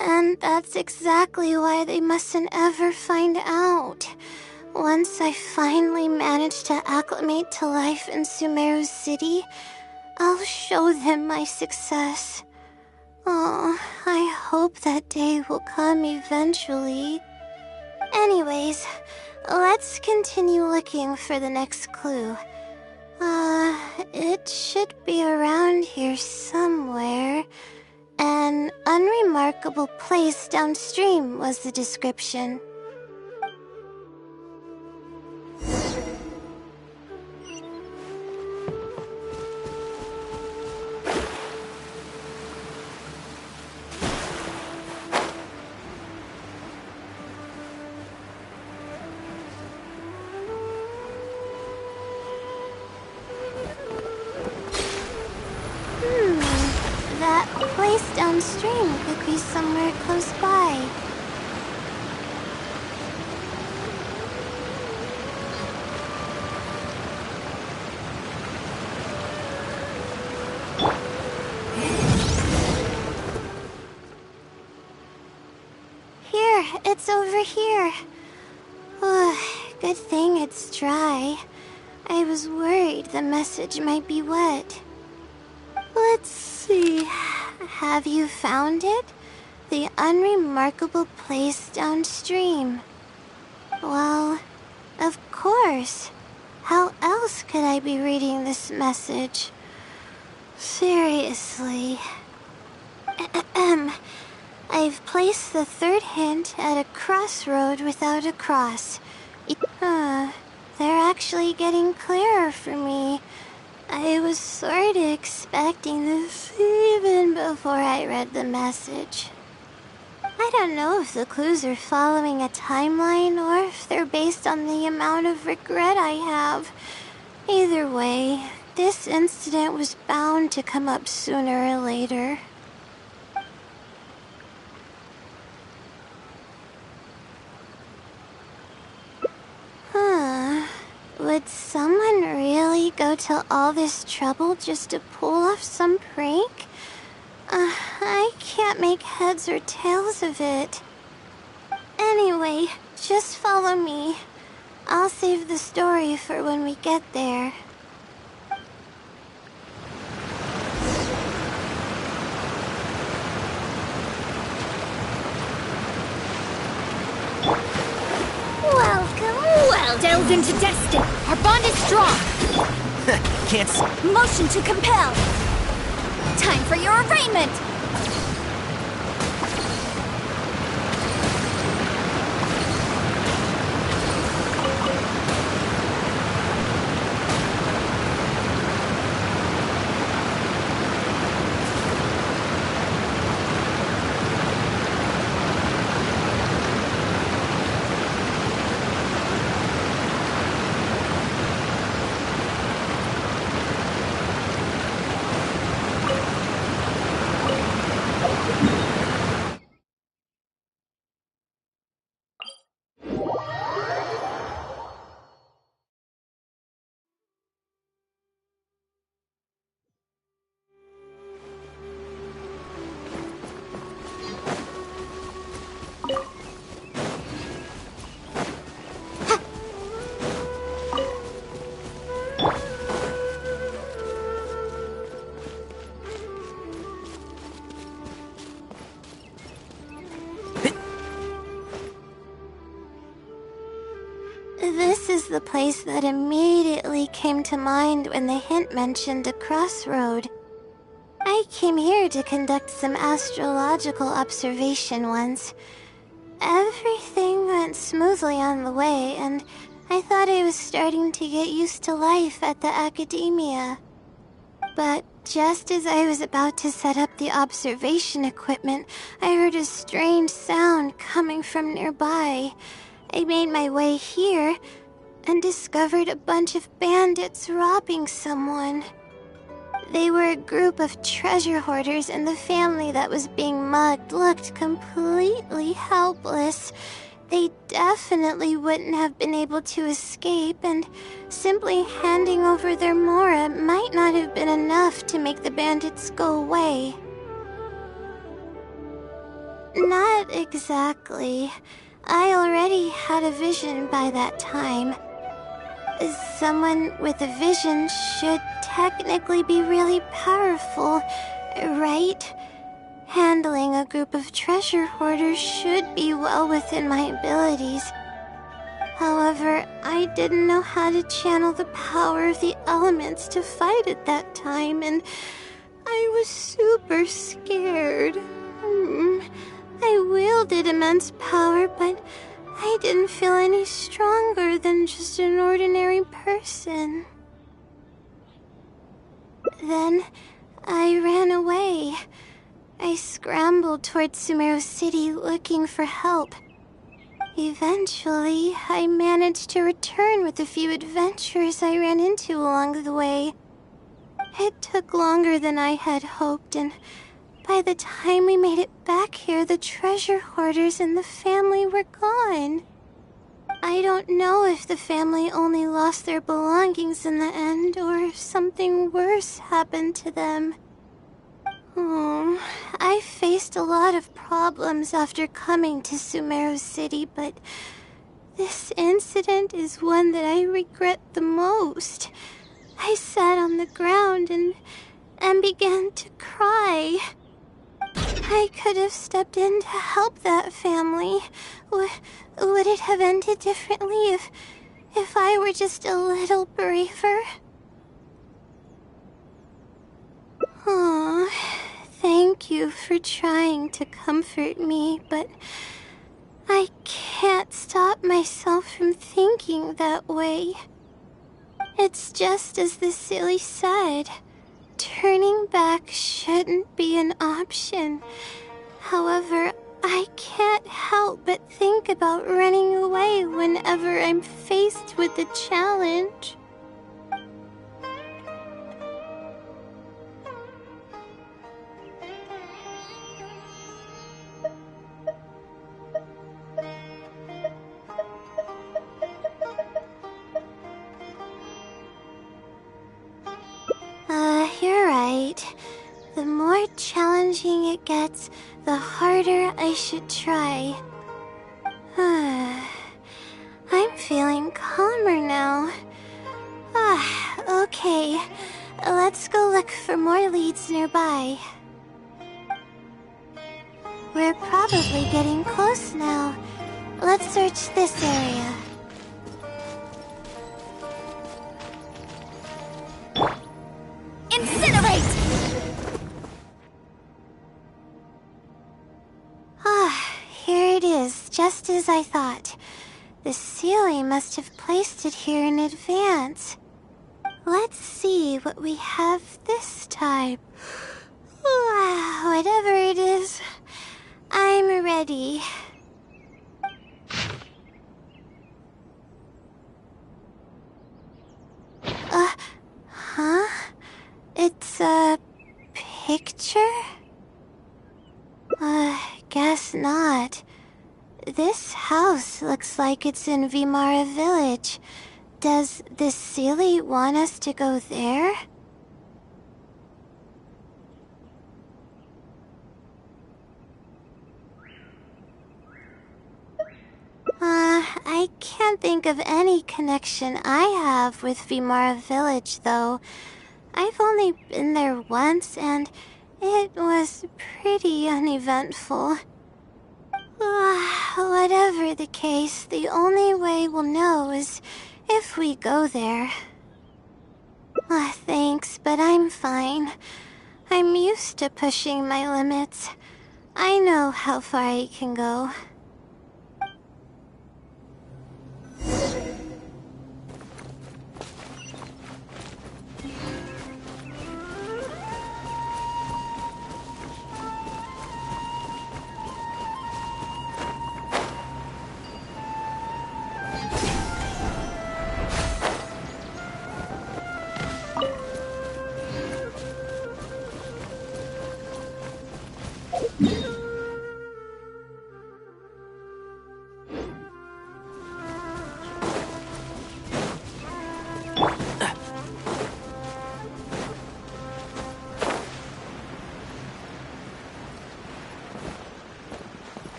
And that's exactly why they mustn't ever find out. Once I finally manage to acclimate to life in Sumeru City, I'll show them my success. I hope that day will come eventually. Anyways, let's continue looking for the next clue. It should be around here somewhere. An unremarkable place downstream was the description. That place downstream could be somewhere close by. Here, it's over here. Good thing it's dry. I was worried the message might be wet. Let's see. Have you found it? The unremarkable place downstream. Well, of course. How else could I be reading this message? Seriously. I've placed the third hint at a crossroad without a cross. They're actually getting clearer for me. I was sort of expecting this even before I read the message. I don't know if the clues are following a timeline or if they're based on the amount of regret I have. Either way, this incident was bound to come up sooner or later. Would someone really go to all this trouble just to pull off some prank? I can't make heads or tails of it. Anyway, Just follow me. I'll save the story for when we get there. Welcome, well delved into destiny. Our bond is strong. Can't Motion to compel. Time for your arraignment. This is the place that immediately came to mind when the hint mentioned a crossroad. I came here to conduct some astrological observation once. Everything went smoothly on the way, and I thought I was starting to get used to life at the academia. But just as I was about to set up the observation equipment, I heard a strange sound coming from nearby. I made my way here and discovered a bunch of bandits robbing someone. They were a group of treasure hoarders, and the family that was being mugged looked completely helpless. They definitely wouldn't have been able to escape, and simply handing over their Mora might not have been enough to make the bandits go away. Not exactly. I already had a vision by that time. Someone with a vision should technically be really powerful, right? Handling a group of treasure hoarders should be well within my abilities. However, I didn't know how to channel the power of the elements to fight at that time, and I was super scared. I wielded immense power, but I didn't feel any stronger than just an ordinary person. Then I ran away. I scrambled towards Sumeru City looking for help. Eventually, I managed to return with a few adventurers I ran into along the way. It took longer than I had hoped, and by the time we made it back here, the treasure hoarders and the family were gone. I don't know if the family only lost their belongings in the end, or if something worse happened to them. I faced a lot of problems after coming to Sumeru City, but this incident is one that I regret the most. I sat on the ground and began to cry. I could have stepped in to help that family. Would it have ended differently if I were just a little braver? Thank you for trying to comfort me, but I can't stop myself from thinking that way. It's just as the silly said. Turning back shouldn't be an option. However, I can't help but think about running away whenever I'm faced with a challenge. You're right. The more challenging it gets, the harder I should try. feeling calmer now. Okay. Let's go look for more leads nearby. We're probably getting close now. Let's search this area. Incinerate! Here it is, just as I thought. The Seelie must have placed it here in advance. Let's see what we have this time. Whatever it is, I'm ready. Huh? It's a picture? Guess not. This house looks like it's in Vimara Village. Does the Seelie want us to go there? I can't think of any connection I have with Vimara Village, though. I've only been there once, and it was pretty uneventful. Whatever the case, the only way we'll know is if we go there. Thanks, but I'm fine. I'm used to pushing my limits. I know how far I can go.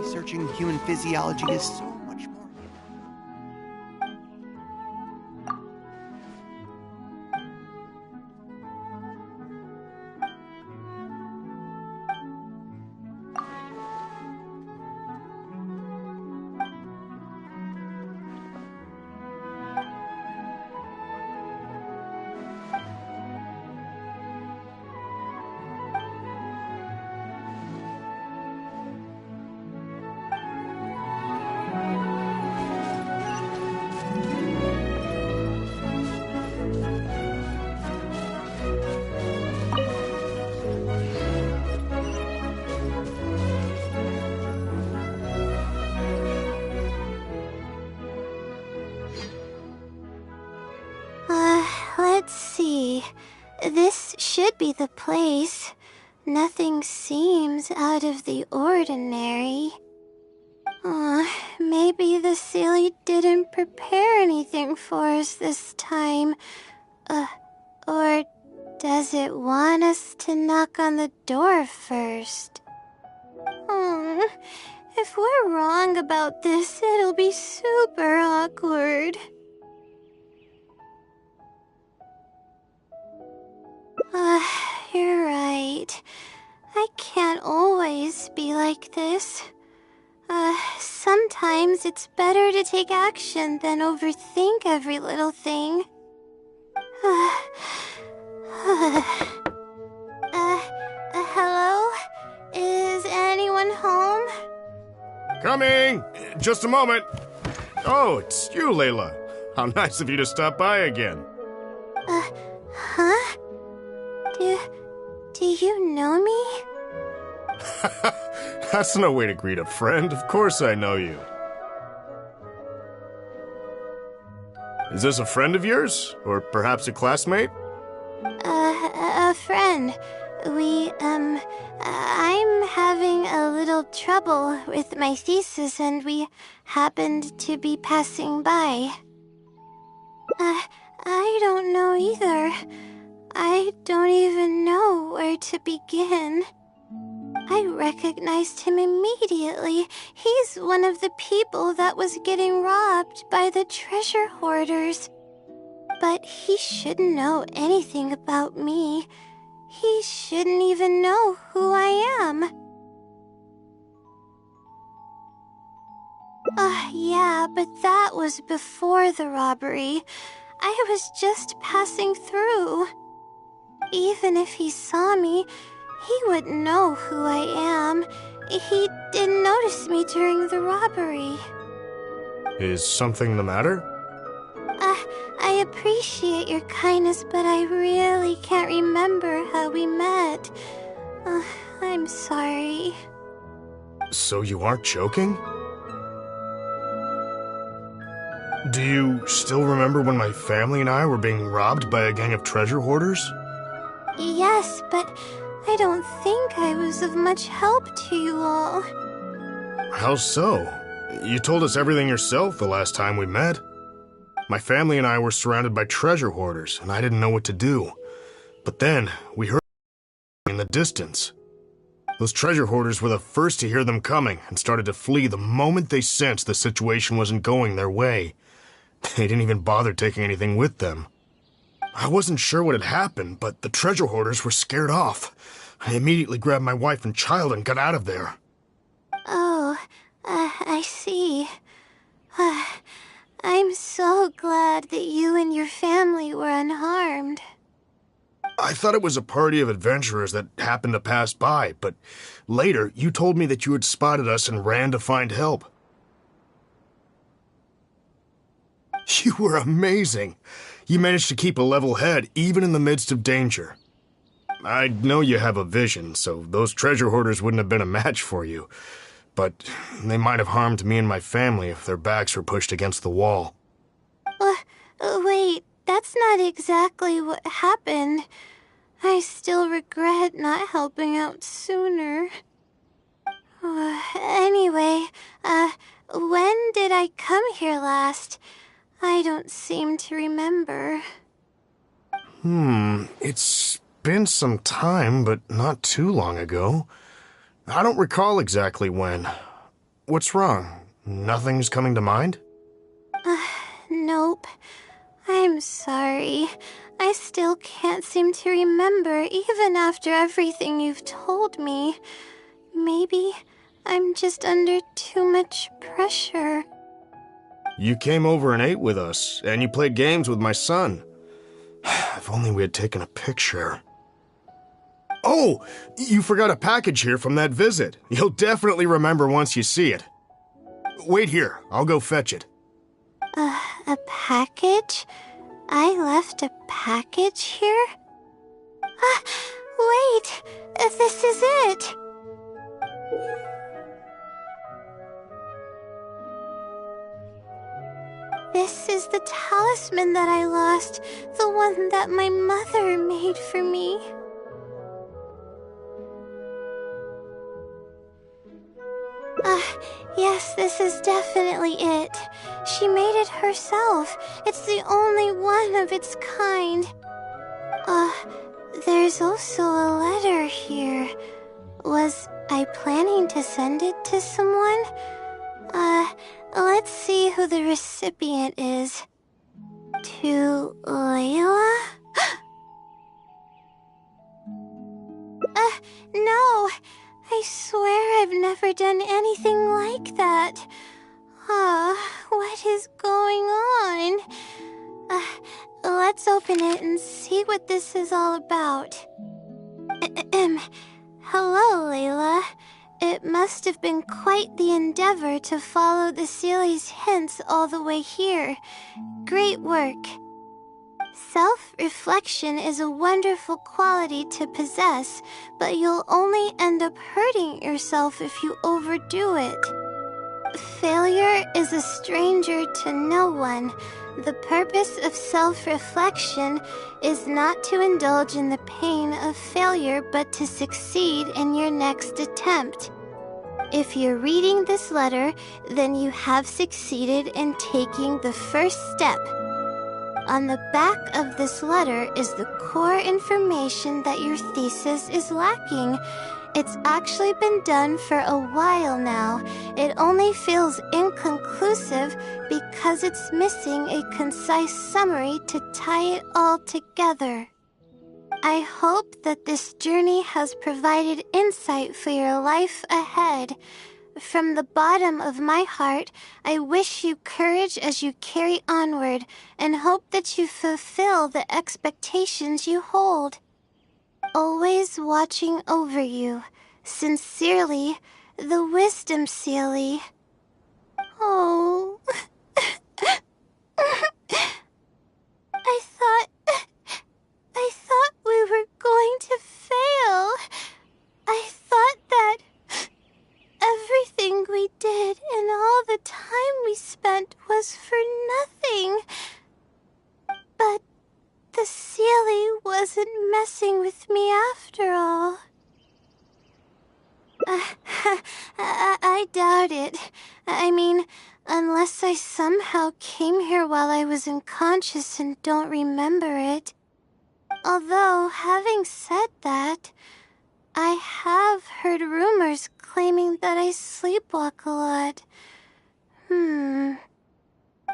Researching human physiology is so much more. Let's see. This should be the place. Nothing seems out of the ordinary. Maybe the Seelie didn't prepare anything for us this time. Or does it want us to knock on the door first? If we're wrong about this, it'll be super awkward. You're right. I can't always be like this. Sometimes it's better to take action than overthink every little thing. Hello? Is anyone home? Coming! Just a moment. Oh, it's you, Layla. How nice of you to stop by again. Huh? Do you know me? That's no way to greet a friend. Of course I know you. Is this a friend of yours? Or perhaps a classmate? A friend. I'm having a little trouble with my thesis, and we happened to be passing by. I don't know either. I don't even know where to begin. I recognized him immediately. He's one of the people that was getting robbed by the treasure hoarders. But he shouldn't know anything about me. He shouldn't even know who I am. Yeah, but that was before the robbery. I was just passing through. Even if he saw me, he wouldn't know who I am. He didn't notice me during the robbery. Is something the matter? I appreciate your kindness, but I really can't remember how we met. I'm sorry. So you aren't joking? Do you still remember when my family and I were being robbed by a gang of treasure hoarders? Yes, but I don't think I was of much help to you all. How so? You told us everything yourself the last time we met. My family and I were surrounded by treasure hoarders, and I didn't know what to do. But then, we heard in the distance. Those treasure hoarders were the first to hear them coming and started to flee the moment they sensed the situation wasn't going their way. They didn't even bother taking anything with them. I wasn't sure what had happened, but the treasure hoarders were scared off. I immediately grabbed my wife and child and got out of there. Oh, I see. I'm so glad that you and your family were unharmed. I thought it was a party of adventurers that happened to pass by, but later you told me that you had spotted us and ran to find help. You were amazing. You managed to keep a level head even in the midst of danger. I know you have a vision, so those treasure hoarders wouldn't have been a match for you. But they might have harmed me and my family if their backs were pushed against the wall. Wait, that's not exactly what happened. I still regret not helping out sooner. Anyway, when did I come here last? I don't seem to remember. It's been some time, but not too long ago. I don't recall exactly when. What's wrong? Nothing's coming to mind? Nope. I'm sorry. I still can't seem to remember, even after everything you've told me. Maybe I'm just under too much pressure. You came over and ate with us, and you played games with my son. If only we had taken a picture. Oh, you forgot a package here from that visit. You'll definitely remember once you see it. Wait here, I'll go fetch it. A package? I left a package here? Wait! This is it! This is the talisman that I lost, the one that my mother made for me. Yes, this is definitely it. She made it herself. It's the only one of its kind. There's also a letter here. Was I planning to send it to someone? Let's see who the recipient is. To Layla? No! I swear I've never done anything like that. What is going on? Let's open it and see what this is all about. Hello, Layla. It must have been quite the endeavor to follow the Sealy's hints all the way here. Great work. Self-reflection is a wonderful quality to possess, but you'll only end up hurting yourself if you overdo it. Failure is a stranger to no one. The purpose of self-reflection is not to indulge in the pain of failure, but to succeed in your next attempt. If you're reading this letter, then you have succeeded in taking the first step. on the back of this letter is the core information that your thesis is lacking. It's actually been done for a while now. It only feels inconclusive because it's missing a concise summary to tie it all together. I hope that this journey has provided insight for your life ahead. From the bottom of my heart, I wish you courage as you carry onward and hope that you fulfill the expectations you hold. Always watching over you. Sincerely, the Wisdom Sealy. Oh. I thought we were going to fail. I thought that everything we did and all the time we spent was for nothing. But the Sealy wasn't messing with me after all. I doubt it. I mean, unless I somehow came here while I was unconscious and don't remember it. Although, having said that, I have heard rumors claiming that I sleepwalk a lot.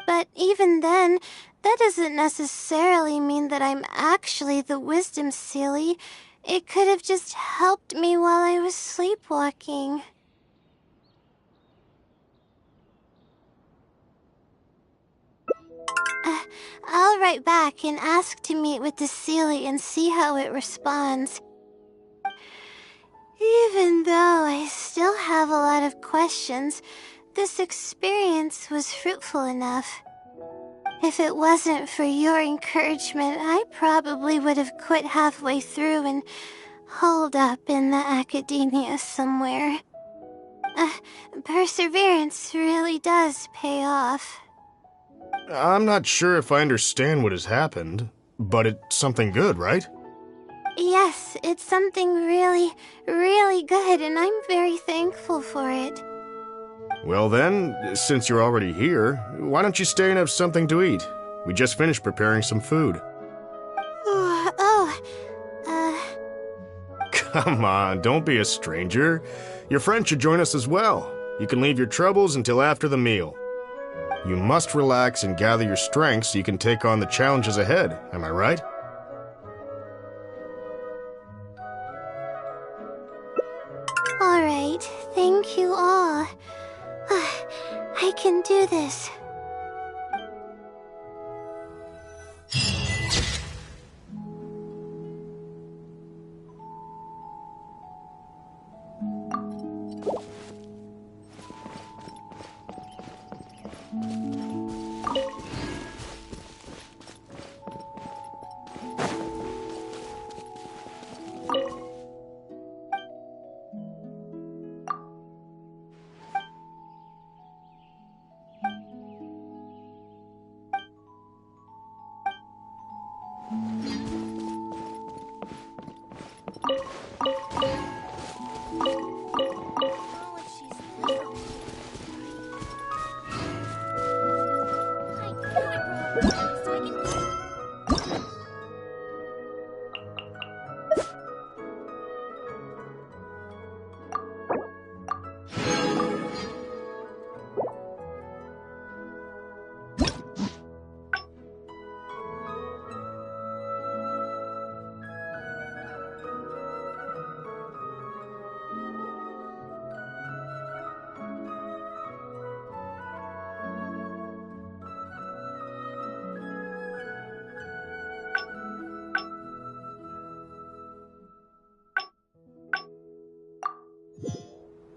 But even then, that doesn't necessarily mean that I'm actually the Wisdom Sealy. It could have just helped me while I was sleepwalking. I'll write back and ask to meet with the Sealy and see how it responds. Even though I still have a lot of questions, this experience was fruitful enough. If it wasn't for your encouragement, I probably would have quit halfway through and holed up in the academia somewhere. Perseverance really does pay off. I'm not sure if I understand what has happened, but it's something good, right? Yes, it's something really, really good, and I'm very thankful for it. Well then, since you're already here, why don't you stay and have something to eat? We just finished preparing some food. Come on, don't be a stranger. Your friend should join us as well. You can leave your troubles until after the meal. You must relax and gather your strength so you can take on the challenges ahead, am I right? Alright, thank you all. I can do this.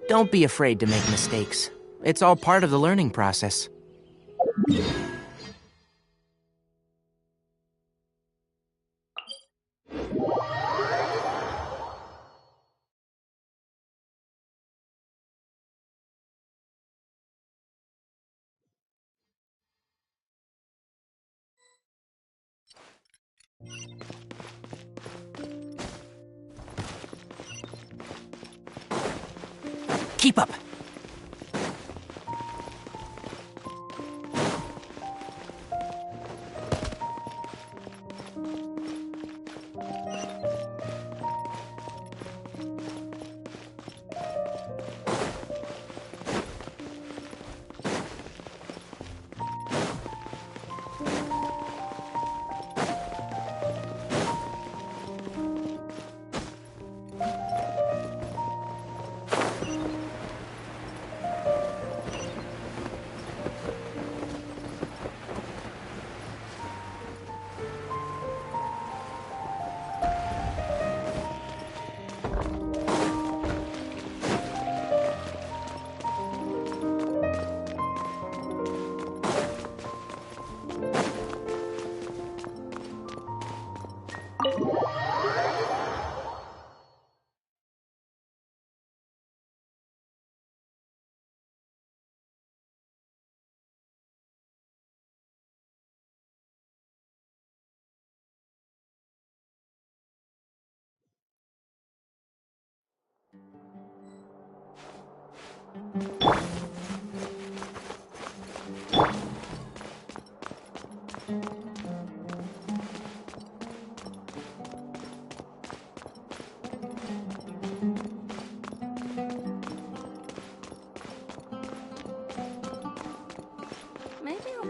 Don't be afraid to make mistakes. It's all part of the learning process. Keep up!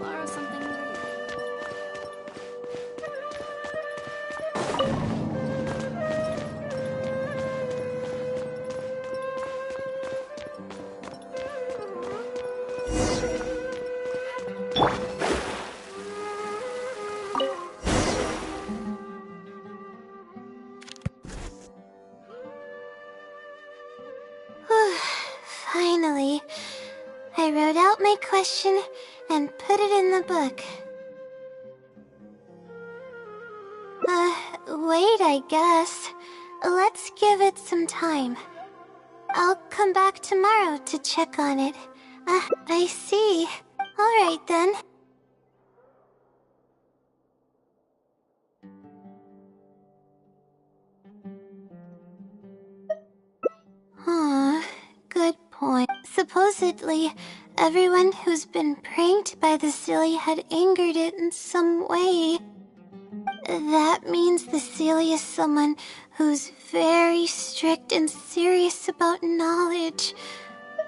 borrow something? Finally, I wrote out my question and put it in the book. Wait, I guess. Let's give it some time. I'll come back tomorrow to check on it. I see. Alright then. Good point. Supposedly, everyone who's been pranked by the Silly had angered it in some way. That means the Silly is someone who's very strict and serious about knowledge.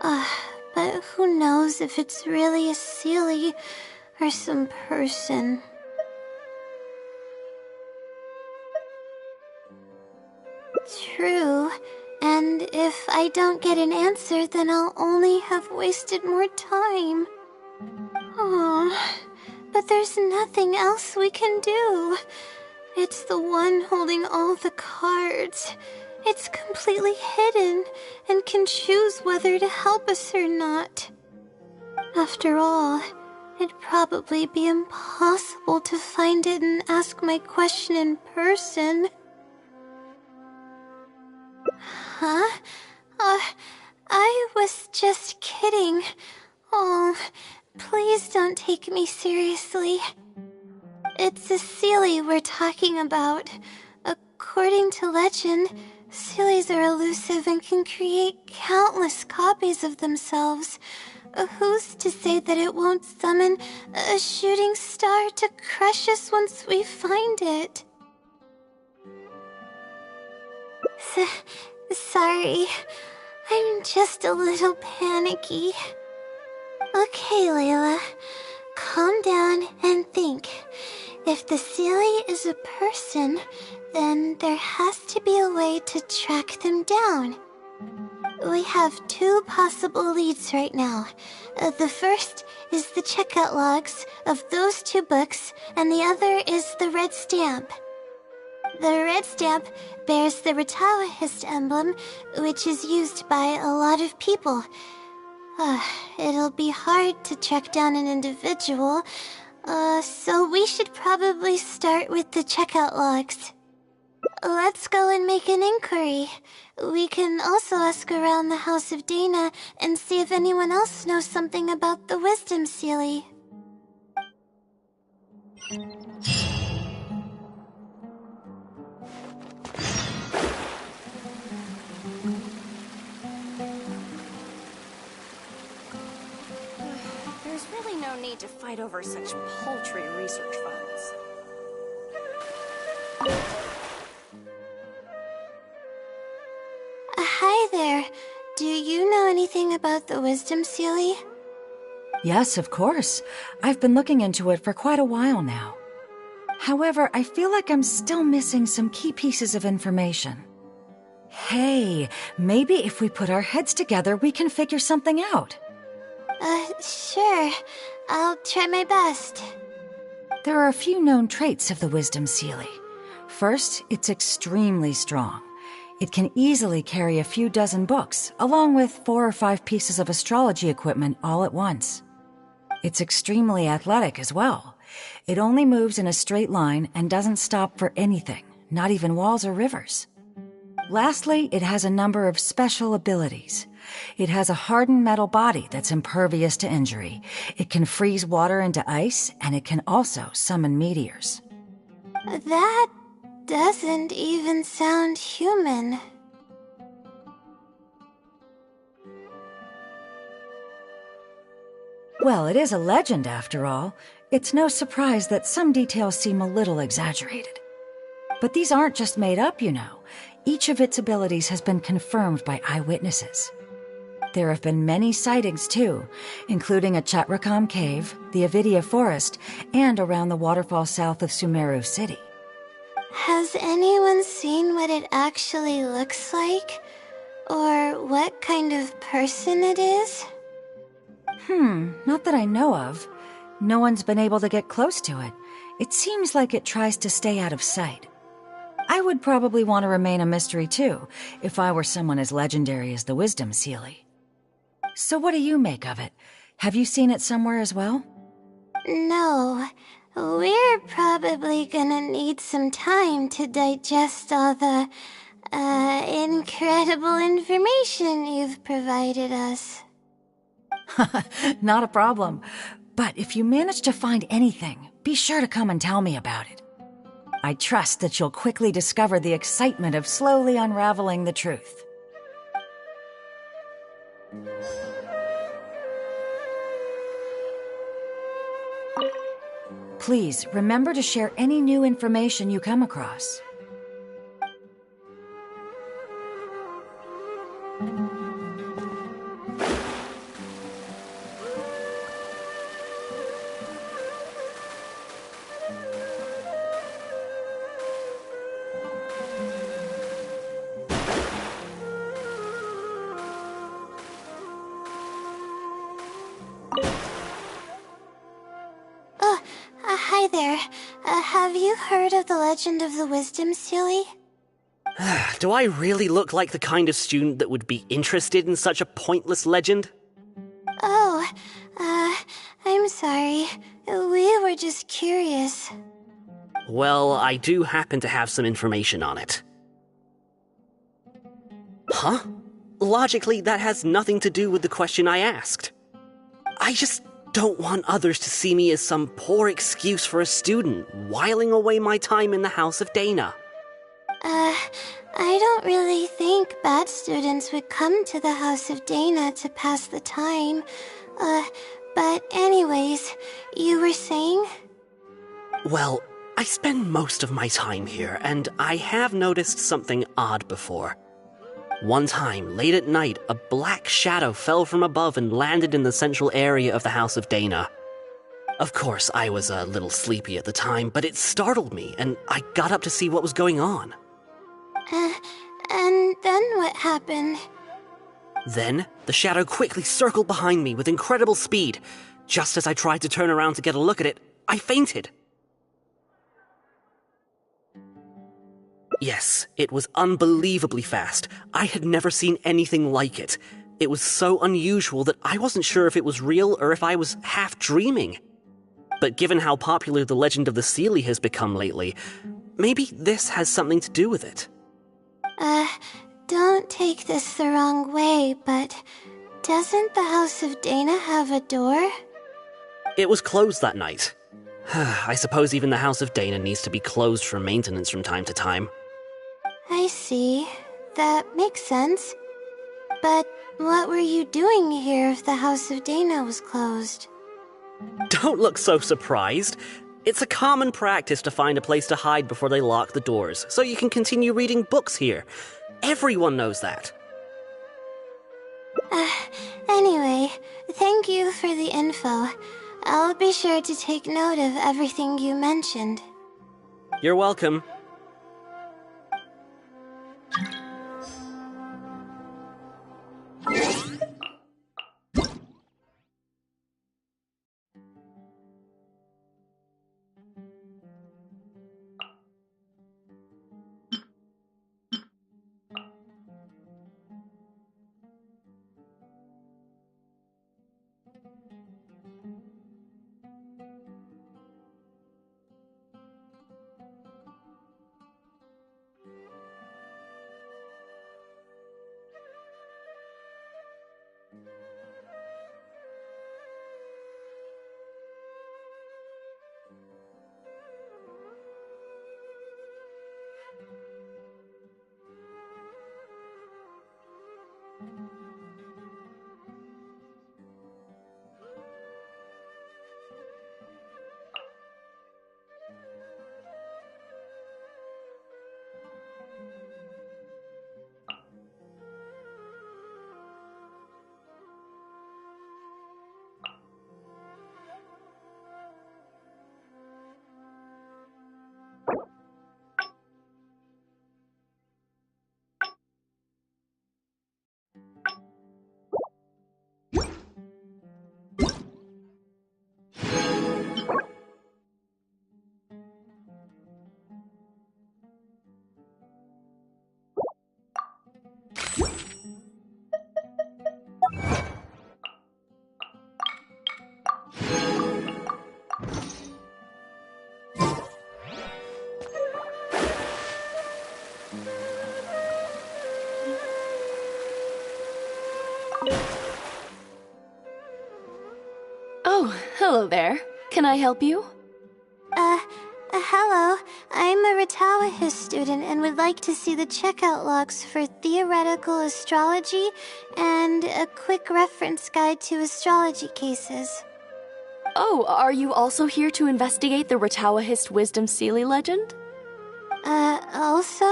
But who knows if it's really a Silly or some person. True. And if I don't get an answer, then I'll only have wasted more time. But there's nothing else we can do. It's the one holding all the cards. It's completely hidden and can choose whether to help us or not. After all, it'd probably be impossible to find it and ask my question in person. Huh? I was just kidding. Oh, please don't take me seriously. It's a Silly we're talking about. According to legend, Sillies are elusive and can create countless copies of themselves. Who's to say that it won't summon a shooting star to crush us once we find it? Sorry, I'm just a little panicky. Okay, Layla, calm down and think. If the Silly is a person, then there has to be a way to track them down. We have two possible leads right now. The first is the checkout logs of those two books, and the other is the red stamp. The red stamp bears the Retawahist emblem, which is used by a lot of people. It'll be hard to track down an individual, so we should probably start with the checkout logs. Let's go and make an inquiry. We can also ask around the House of Dana and see if anyone else knows something about the Wisdom Silly. There's really no need to fight over such paltry research funds. Hi there. Do you know anything about the Wisdom Silly? Yes, of course. I've been looking into it for quite a while now. However, I feel like I'm still missing some key pieces of information. Hey, maybe if we put our heads together, we can figure something out. Sure. I'll try my best. There are a few known traits of the Wisdom Silly. First, it's extremely strong. It can easily carry a few dozen books, along with 4 or 5 pieces of astrology equipment all at once. It's extremely athletic as well. It only moves in a straight line and doesn't stop for anything, not even walls or rivers. Lastly, it has a number of special abilities. It has a hardened metal body that's impervious to injury. It can freeze water into ice, and it can also summon meteors. That doesn't even sound human. Well, it is a legend after all. It's no surprise that some details seem a little exaggerated. But these aren't just made up, you know. Each of its abilities has been confirmed by eyewitnesses. There have been many sightings too, including at Chatrakam Cave, the Avidia Forest, and around the waterfall south of Sumeru City. Has anyone seen what it actually looks like? Or what kind of person it is? Not that I know of. No one's been able to get close to it. It seems like it tries to stay out of sight. I would probably want to remain a mystery too, if I were someone as legendary as the Wisdom Sealy. So what do you make of it? Have you seen it somewhere as well? No. We're probably gonna need some time to digest all the, incredible information you've provided us. Not a problem. But if you manage to find anything, be sure to come and tell me about it. I trust that you'll quickly discover the excitement of slowly unraveling the truth. Please, remember to share any new information you come across. Hi there. Have you heard of the legend of the Wisdom Sealy? Do I really look like the kind of student that would be interested in such a pointless legend? Oh, I'm sorry. We were just curious. Well, I do happen to have some information on it. Huh? Logically, that has nothing to do with the question I asked. I just don't want others to see me as some poor excuse for a student whiling away my time in the House of Dana. I don't really think bad students would come to the House of Dana to pass the time. But anyways, you were saying? Well, I spend most of my time here, and I have noticed something odd before. One time, late at night, a black shadow fell from above and landed in the central area of the House of Dana. Of course, I was a little sleepy at the time, but it startled me, and I got up to see what was going on. And then what happened? Then, the shadow quickly circled behind me with incredible speed. Just as I tried to turn around to get a look at it, I fainted. Yes, it was unbelievably fast. I had never seen anything like it. It was so unusual that I wasn't sure if it was real or if I was half dreaming. But given how popular the legend of the Sealy has become lately, maybe this has something to do with it. Don't take this the wrong way, but doesn't the House of Dana have a door? It was closed that night. I suppose even the House of Dana needs to be closed for maintenance from time to time. I see. That makes sense. But what were you doing here if the House of Dana was closed? Don't look so surprised. It's a common practice to find a place to hide before they lock the doors, so you can continue reading books here. Everyone knows that. Anyway, thank you for the info. I'll be sure to take note of everything you mentioned. You're welcome. Oh, hello there. Can I help you? Hello. I'm a Ratawahis student and would like to see the checkout logs for theoretical astrology and a quick reference guide to astrology cases. Oh, are you also here to investigate the Ratawahist Wisdom Sealy legend? Also?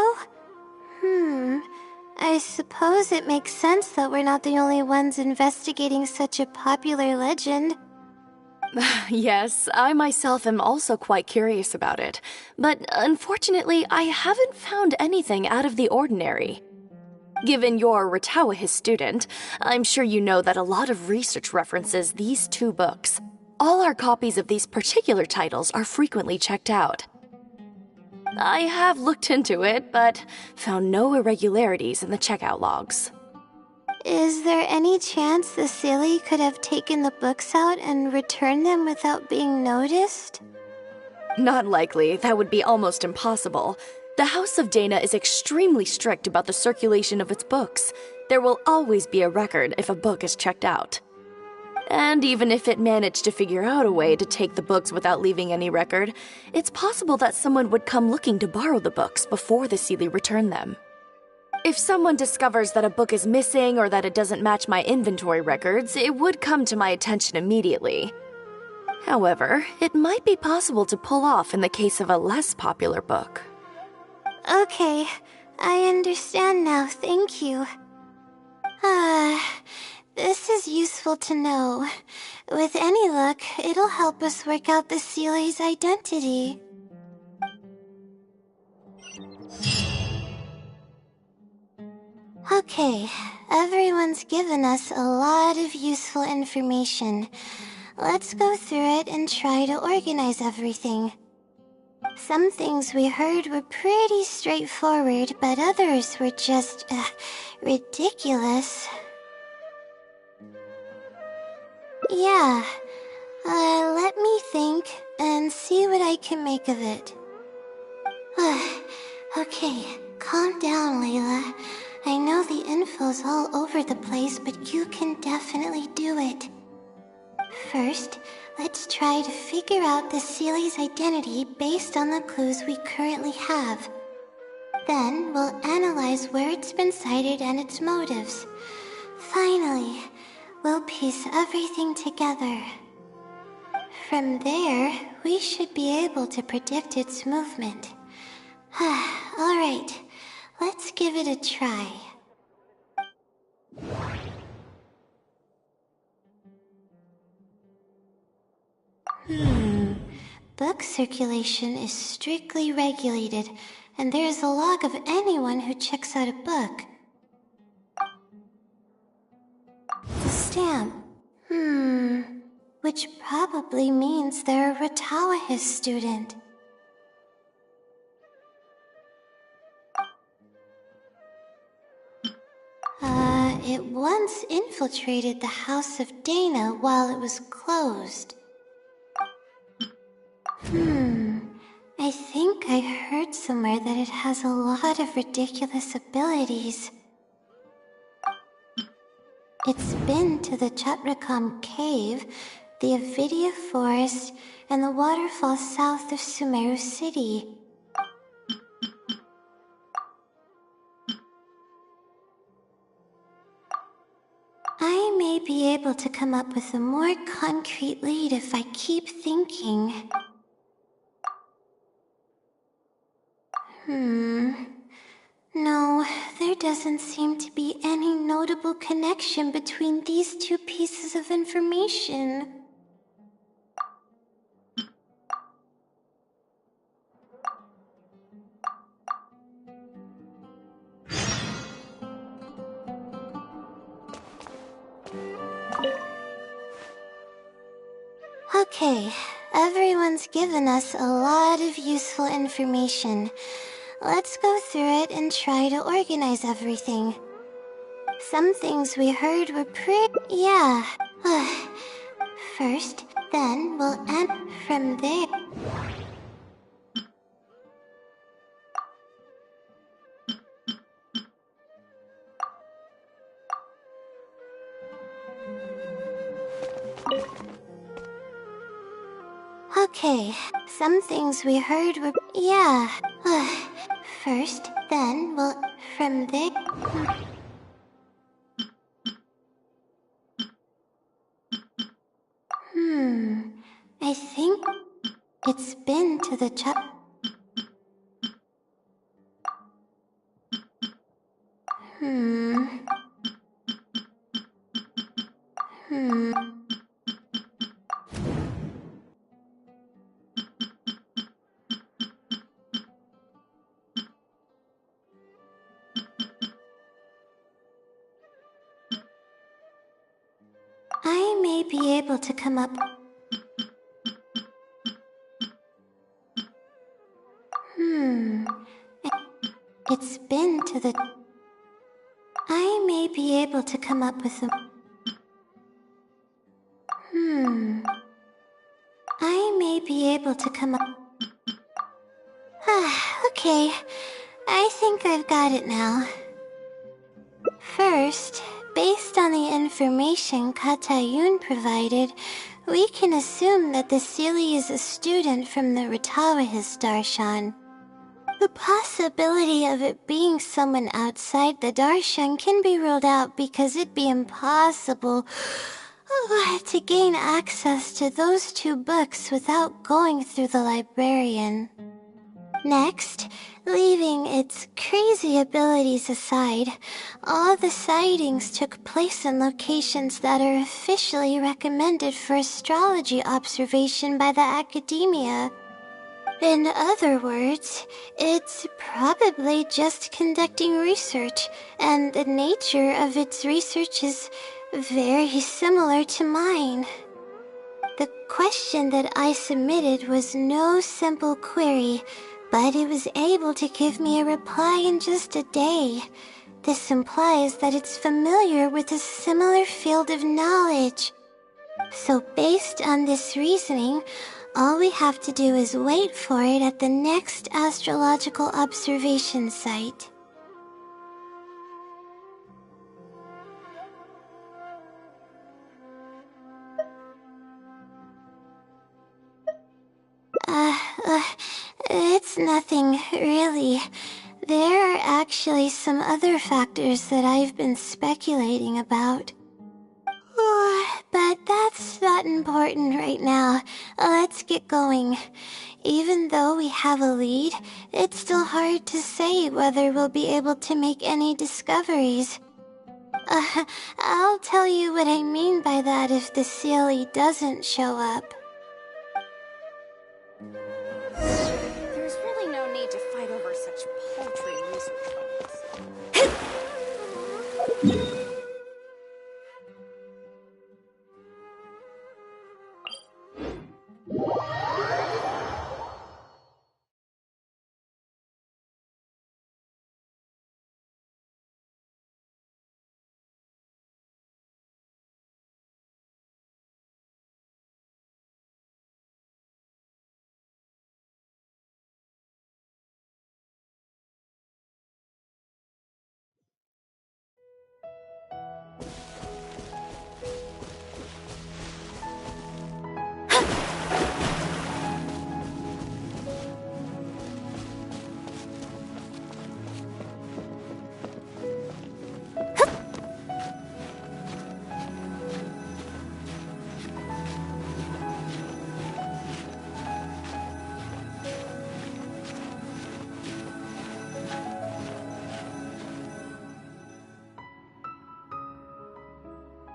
I suppose it makes sense that we're not the only ones investigating such a popular legend. Yes, I myself am also quite curious about it, but unfortunately I haven't found anything out of the ordinary. Given you're a Ratawahist student, I'm sure you know that a lot of research references these two books. All our copies of these particular titles are frequently checked out. I have looked into it, but found no irregularities in the checkout logs. Is there any chance the Sealy could have taken the books out and returned them without being noticed? Not likely. That would be almost impossible. The House of Dana is extremely strict about the circulation of its books. There will always be a record if a book is checked out. And even if it managed to figure out a way to take the books without leaving any record, it's possible that someone would come looking to borrow the books before the Sealy returned them. If someone discovers that a book is missing or that it doesn't match my inventory records, it would come to my attention immediately. However, it might be possible to pull off in the case of a less popular book. Okay, I understand now, thank you. This is useful to know. With any luck, it'll help us work out the Sealy's identity. Okay, everyone's given us a lot of useful information. Let's go through it and try to organize everything. Some things we heard were pretty straightforward, but others were just, ridiculous. Yeah, let me think and see what I can make of it. Okay, calm down, Layla. I know the info's all over the place, but you can definitely do it. First, let's try to figure out the Sealy's identity based on the clues we currently have. Then, we'll analyze where it's been sighted and its motives. Finally, we'll piece everything together. From there, we should be able to predict its movement. Alright, let's give it a try. Book circulation is strictly regulated, and there's a log of anyone who checks out a book. The stamp. Which probably means they're a Ratawahis student. It once infiltrated the House of Dana while it was closed. I think I heard somewhere that it has a lot of ridiculous abilities. It's been to the Chatrakam Cave, the Avidia Forest, and the waterfall south of Sumeru City. I may be able to come up with a more concrete lead if I keep thinking. No, there doesn't seem to be any notable connection between these two pieces of information. Okay, everyone's given us a lot of useful information. Let's go through it and try to organize everything. Some things we heard were yeah. First, then we'll end from there. Okay, some things we heard were... Yeah. First, then, well, from there... I think it's been to the top. I may be able to come up... It's been to the... I may be able to come up with a... I may be able to come up... Okay, I think I've got it now. First, based on the information Katayun provided, we can assume that the Seelie is a student from the Ratawa's Darshan. The possibility of it being someone outside the Darshan can be ruled out because it'd be impossible to gain access to those two books without going through the librarian. Next, leaving its crazy abilities aside, all the sightings took place in locations that are officially recommended for astrology observation by the academia. In other words, it's probably just conducting research, and the nature of its research is very similar to mine. The question that I submitted was no simple query, but it was able to give me a reply in just a day. This implies that it's familiar with a similar field of knowledge. So based on this reasoning, all we have to do is wait for it at the next astrological observation site. It's nothing, really. There are actually some other factors that I've been speculating about. But that's not important right now. Let's get going. Even though we have a lead, it's still hard to say whether we'll be able to make any discoveries. I'll tell you what I mean by that if the Seelie doesn't show up. There's really no need to fight over such paltry research points.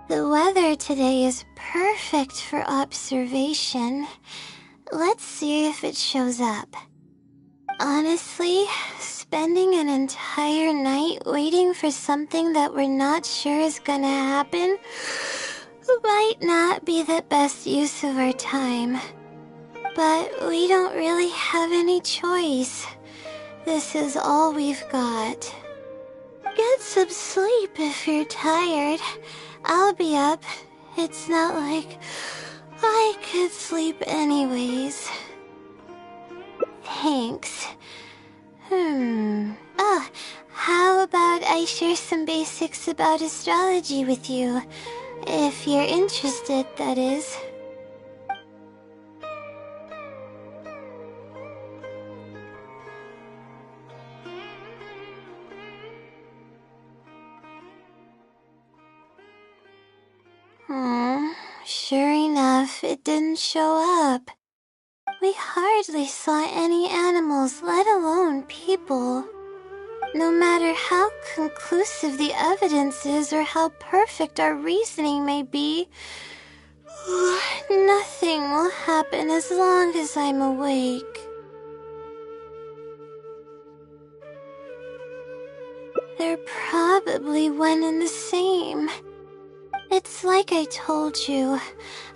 The weather today is perfect for observation. Let's see if it shows up. Honestly, spending an entire night waiting for something that we're not sure is gonna happen might not be the best use of our time. But we don't really have any choice. This is all we've got. Get some sleep if you're tired. I'll be up. It's not like I could sleep anyways. Thanks. Oh, how about I share some basics about astrology with you? If you're interested, that is. Sure enough, it didn't show up. We hardly saw any animals, let alone people. No matter how conclusive the evidence is or how perfect our reasoning may be, nothing will happen as long as I'm awake. They're probably one and the same. It's like I told you,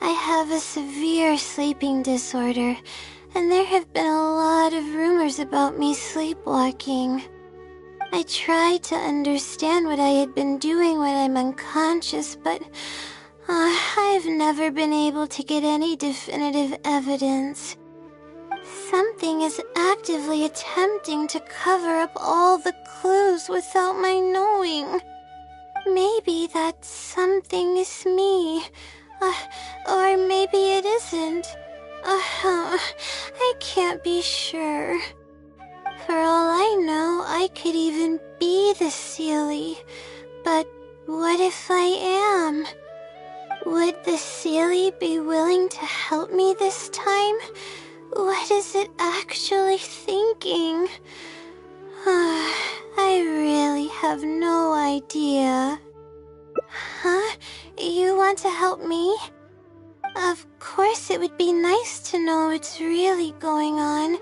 I have a severe sleeping disorder, and there have been a lot of rumors about me sleepwalking. I tried to understand what I had been doing when I'm unconscious, but I've never been able to get any definitive evidence. Something is actively attempting to cover up all the clues without my knowing. Maybe that something is me. Or maybe it isn't. I can't be sure. For all I know, I could even be the Seelie. But what if I am? Would the Seelie be willing to help me this time? What is it actually thinking? I really have no idea. Huh? You want to help me? Of course it would be nice to know what's really going on.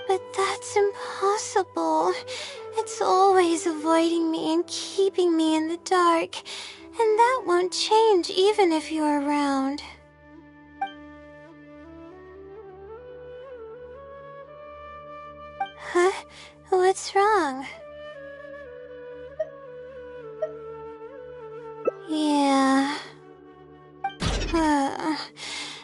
But that's impossible. It's always avoiding me and keeping me in the dark. And that won't change even if you're around. Huh? What's wrong? Yeah.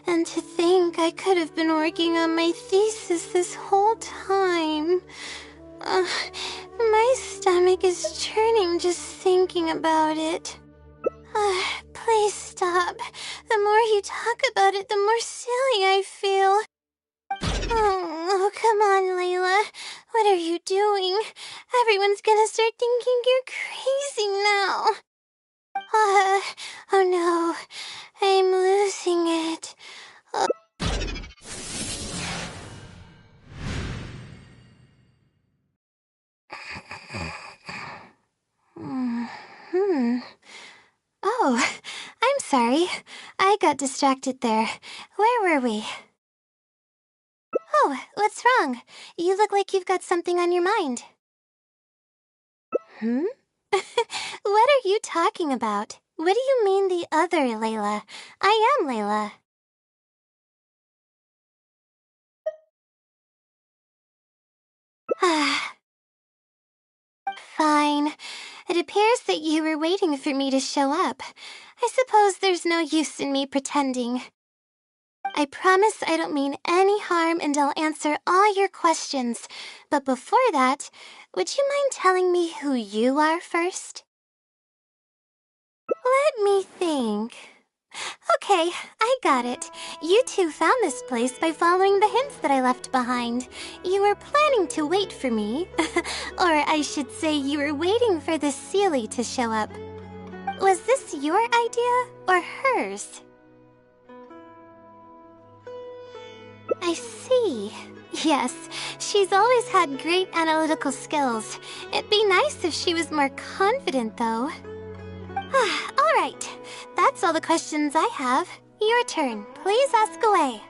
And to think I could have been working on my thesis this whole time. My stomach is churning just thinking about it. Please stop. The more you talk about it, the more silly I feel. Oh, come on, Layla. What are you doing? Everyone's gonna start thinking you're crazy now. Oh no. I'm losing it. Oh, I'm sorry. I got distracted there. Where were we? Oh, what's wrong? You look like you've got something on your mind. What are you talking about? What do you mean the other Layla? I am Layla. Fine. It appears that you were waiting for me to show up. I suppose there's no use in me pretending. I promise I don't mean any harm and I'll answer all your questions. But before that, would you mind telling me who you are first? Let me think. Okay, I got it. You two found this place by following the hints that I left behind. You were planning to wait for me. Or I should say you were waiting for the Seelie to show up. Was this your idea or hers? I see. Yes, she's always had great analytical skills. It'd be nice if she was more confident, though. All right, that's all the questions I have. Your turn. Please ask away.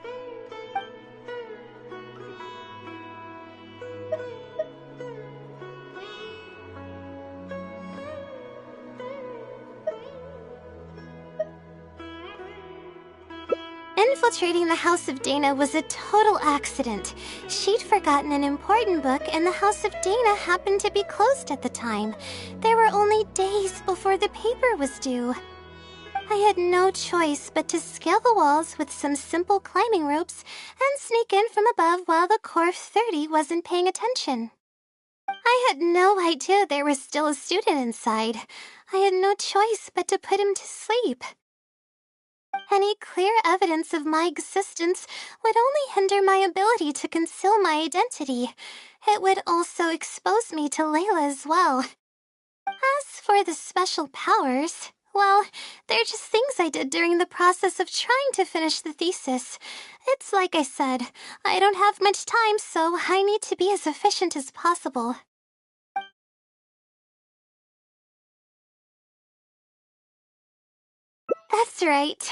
Infiltrating the House of Dana was a total accident. She'd forgotten an important book, and the House of Dana happened to be closed at the time. There were only days before the paper was due. I had no choice but to scale the walls with some simple climbing ropes and sneak in from above while the Core 30 wasn't paying attention. I had no idea there was still a student inside. I had no choice but to put him to sleep. Any clear evidence of my existence would only hinder my ability to conceal my identity. It would also expose me to Layla as well. As for the special powers, Well, they're just things I did during the process of trying to finish the thesis. It's like I said, I don't have much time, so I need to be as efficient as possible. That's right.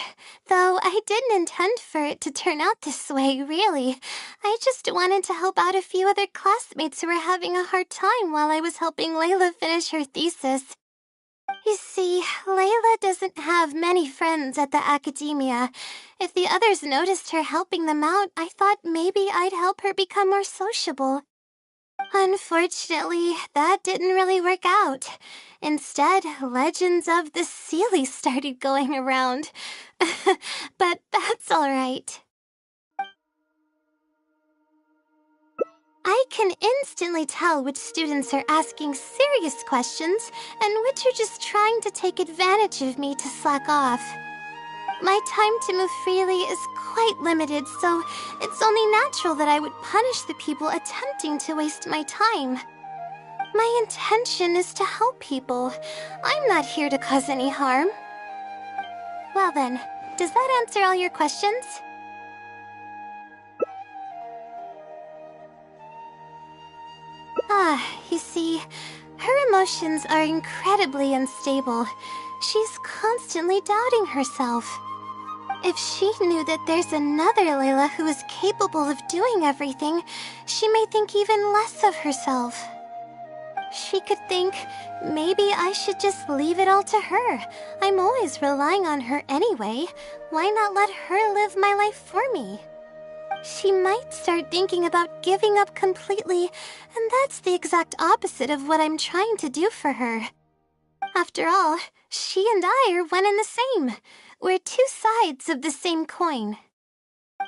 Though I didn't intend for it to turn out this way, really. I just wanted to help out a few other classmates who were having a hard time while I was helping Layla finish her thesis. You see, Layla doesn't have many friends at the academia. If the others noticed her helping them out, I thought maybe I'd help her become more sociable. Unfortunately, that didn't really work out. Instead, legends of the Seelie started going around. But that's alright. I can instantly tell which students are asking serious questions and which are just trying to take advantage of me to slack off. My time to move freely is quite limited, so it's only natural that I would punish the people attempting to waste my time. My intention is to help people. I'm not here to cause any harm. Well then, does that answer all your questions? You see, her emotions are incredibly unstable. She's constantly doubting herself. If she knew that there's another Layla who is capable of doing everything, she may think even less of herself. She could think, maybe I should just leave it all to her. I'm always relying on her anyway. Why not let her live my life for me? She might start thinking about giving up completely, and that's the exact opposite of what I'm trying to do for her. After all, she and I are one and the same. We're two sides of the same coin.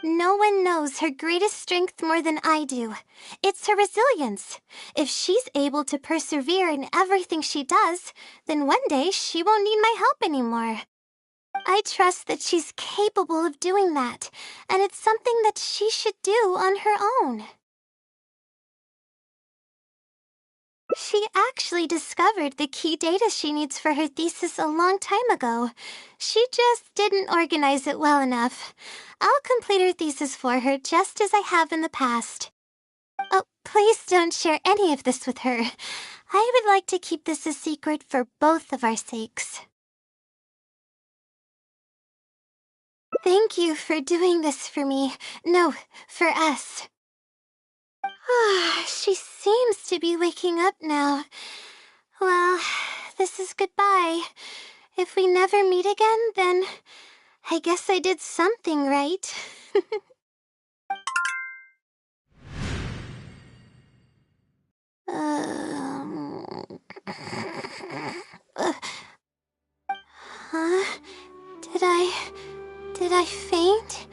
No one knows her greatest strength more than I do. It's her resilience. If she's able to persevere in everything she does, then one day she won't need my help anymore. I trust that she's capable of doing that, and it's something that she should do on her own. She actually discovered the key data she needs for her thesis a long time ago. She just didn't organize it well enough. I'll complete her thesis for her just as I have in the past. Oh, please don't share any of this with her. I would like to keep this a secret for both of our sakes. Thank you for doing this for me. No, for us. She seems to be waking up now. Well, this is goodbye. If we never meet again, then I guess I did something right. Huh? Did I faint?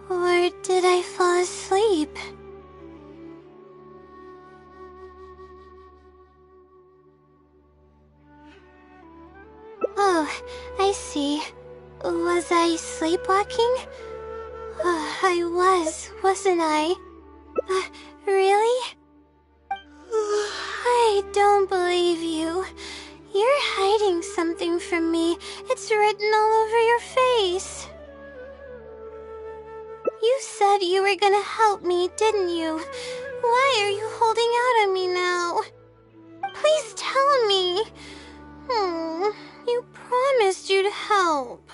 Or did I fall asleep? Oh, I see. Was I sleepwalking? I wasn't I? Really? I don't believe you. You're hiding something from me. It's written all over your face. You said you were gonna help me, didn't you? Why are you holding out on me now? Please tell me. You promised you'd help.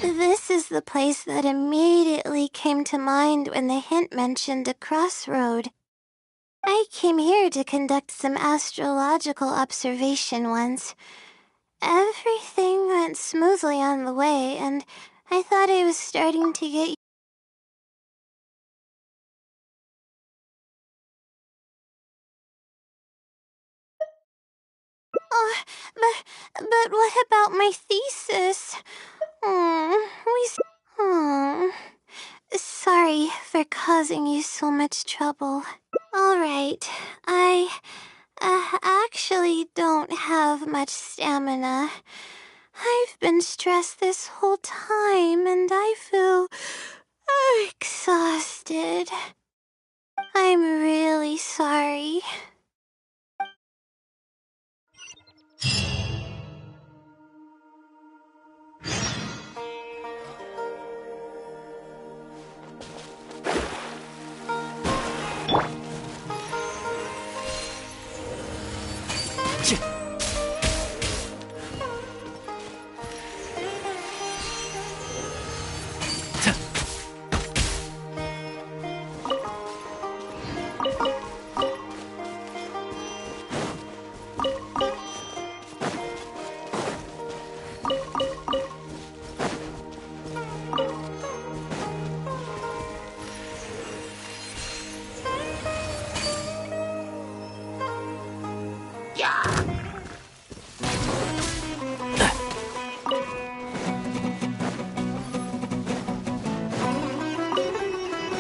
This is the place that immediately came to mind when the hint mentioned a crossroad. I came here to conduct some astrological observation once. Everything went smoothly on the way, and I thought I was starting to get but what about my thesis? Sorry for causing you so much trouble. Alright, I actually don't have much stamina. I've been stressed this whole time and I feel exhausted. I'm really sorry.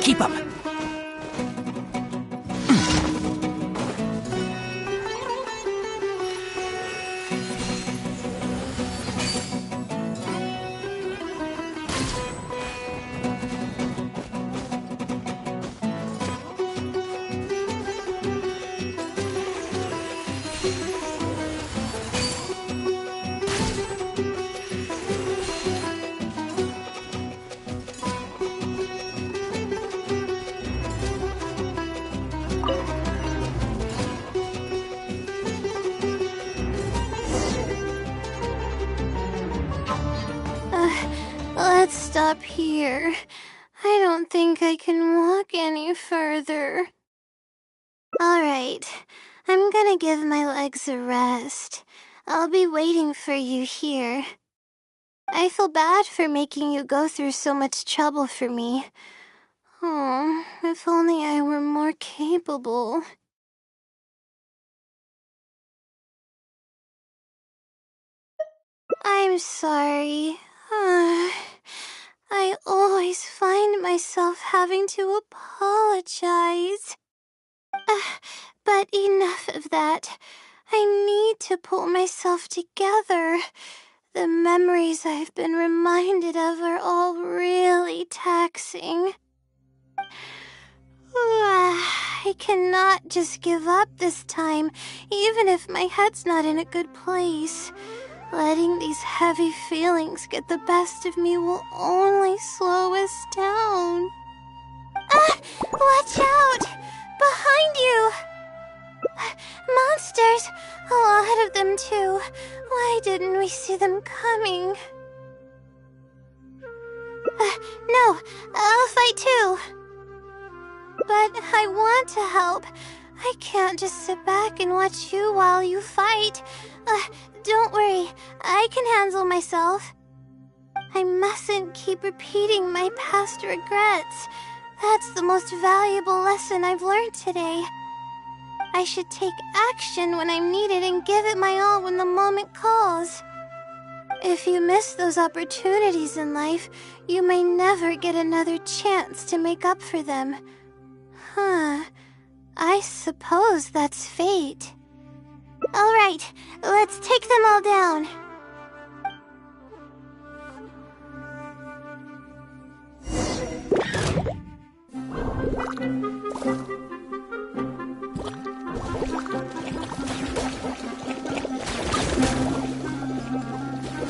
Keep up. Let's stop here. I don't think I can walk any further. Alright, I'm gonna give my legs a rest. I'll be waiting for you here. I feel bad for making you go through so much trouble for me. Oh, if only I were more capable. I'm sorry. I always find myself having to apologize. But enough of that. I need to pull myself together. The memories I've been reminded of are all really taxing. I cannot just give up this time, even if my head's not in a good place. Letting these heavy feelings get the best of me will only slow us down. Watch out! Behind you! Monsters! A lot of them, too. Why didn't we see them coming? No, I'll fight too. But I want to help. I can't just sit back and watch you while you fight. Don't worry, I can handle myself. I mustn't keep repeating my past regrets. That's the most valuable lesson I've learned today. I should take action when I'm needed and give it my all when the moment calls. If you miss those opportunities in life, you may never get another chance to make up for them. I suppose that's fate. Alright, let's take them all down.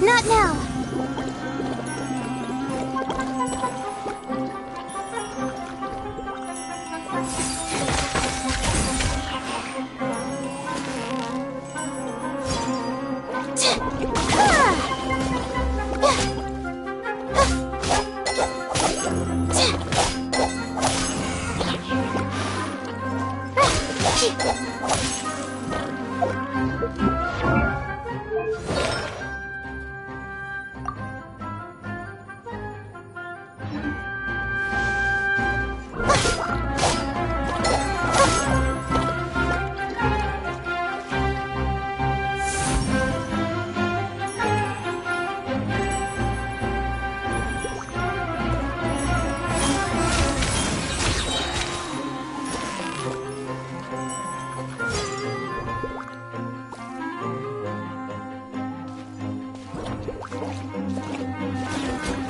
Not now.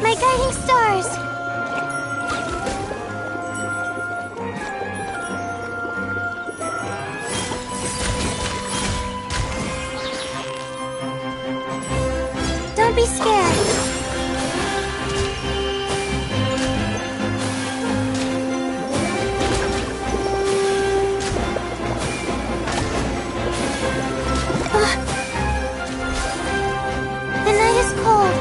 My guiding stars! Don't be scared. The night is cold.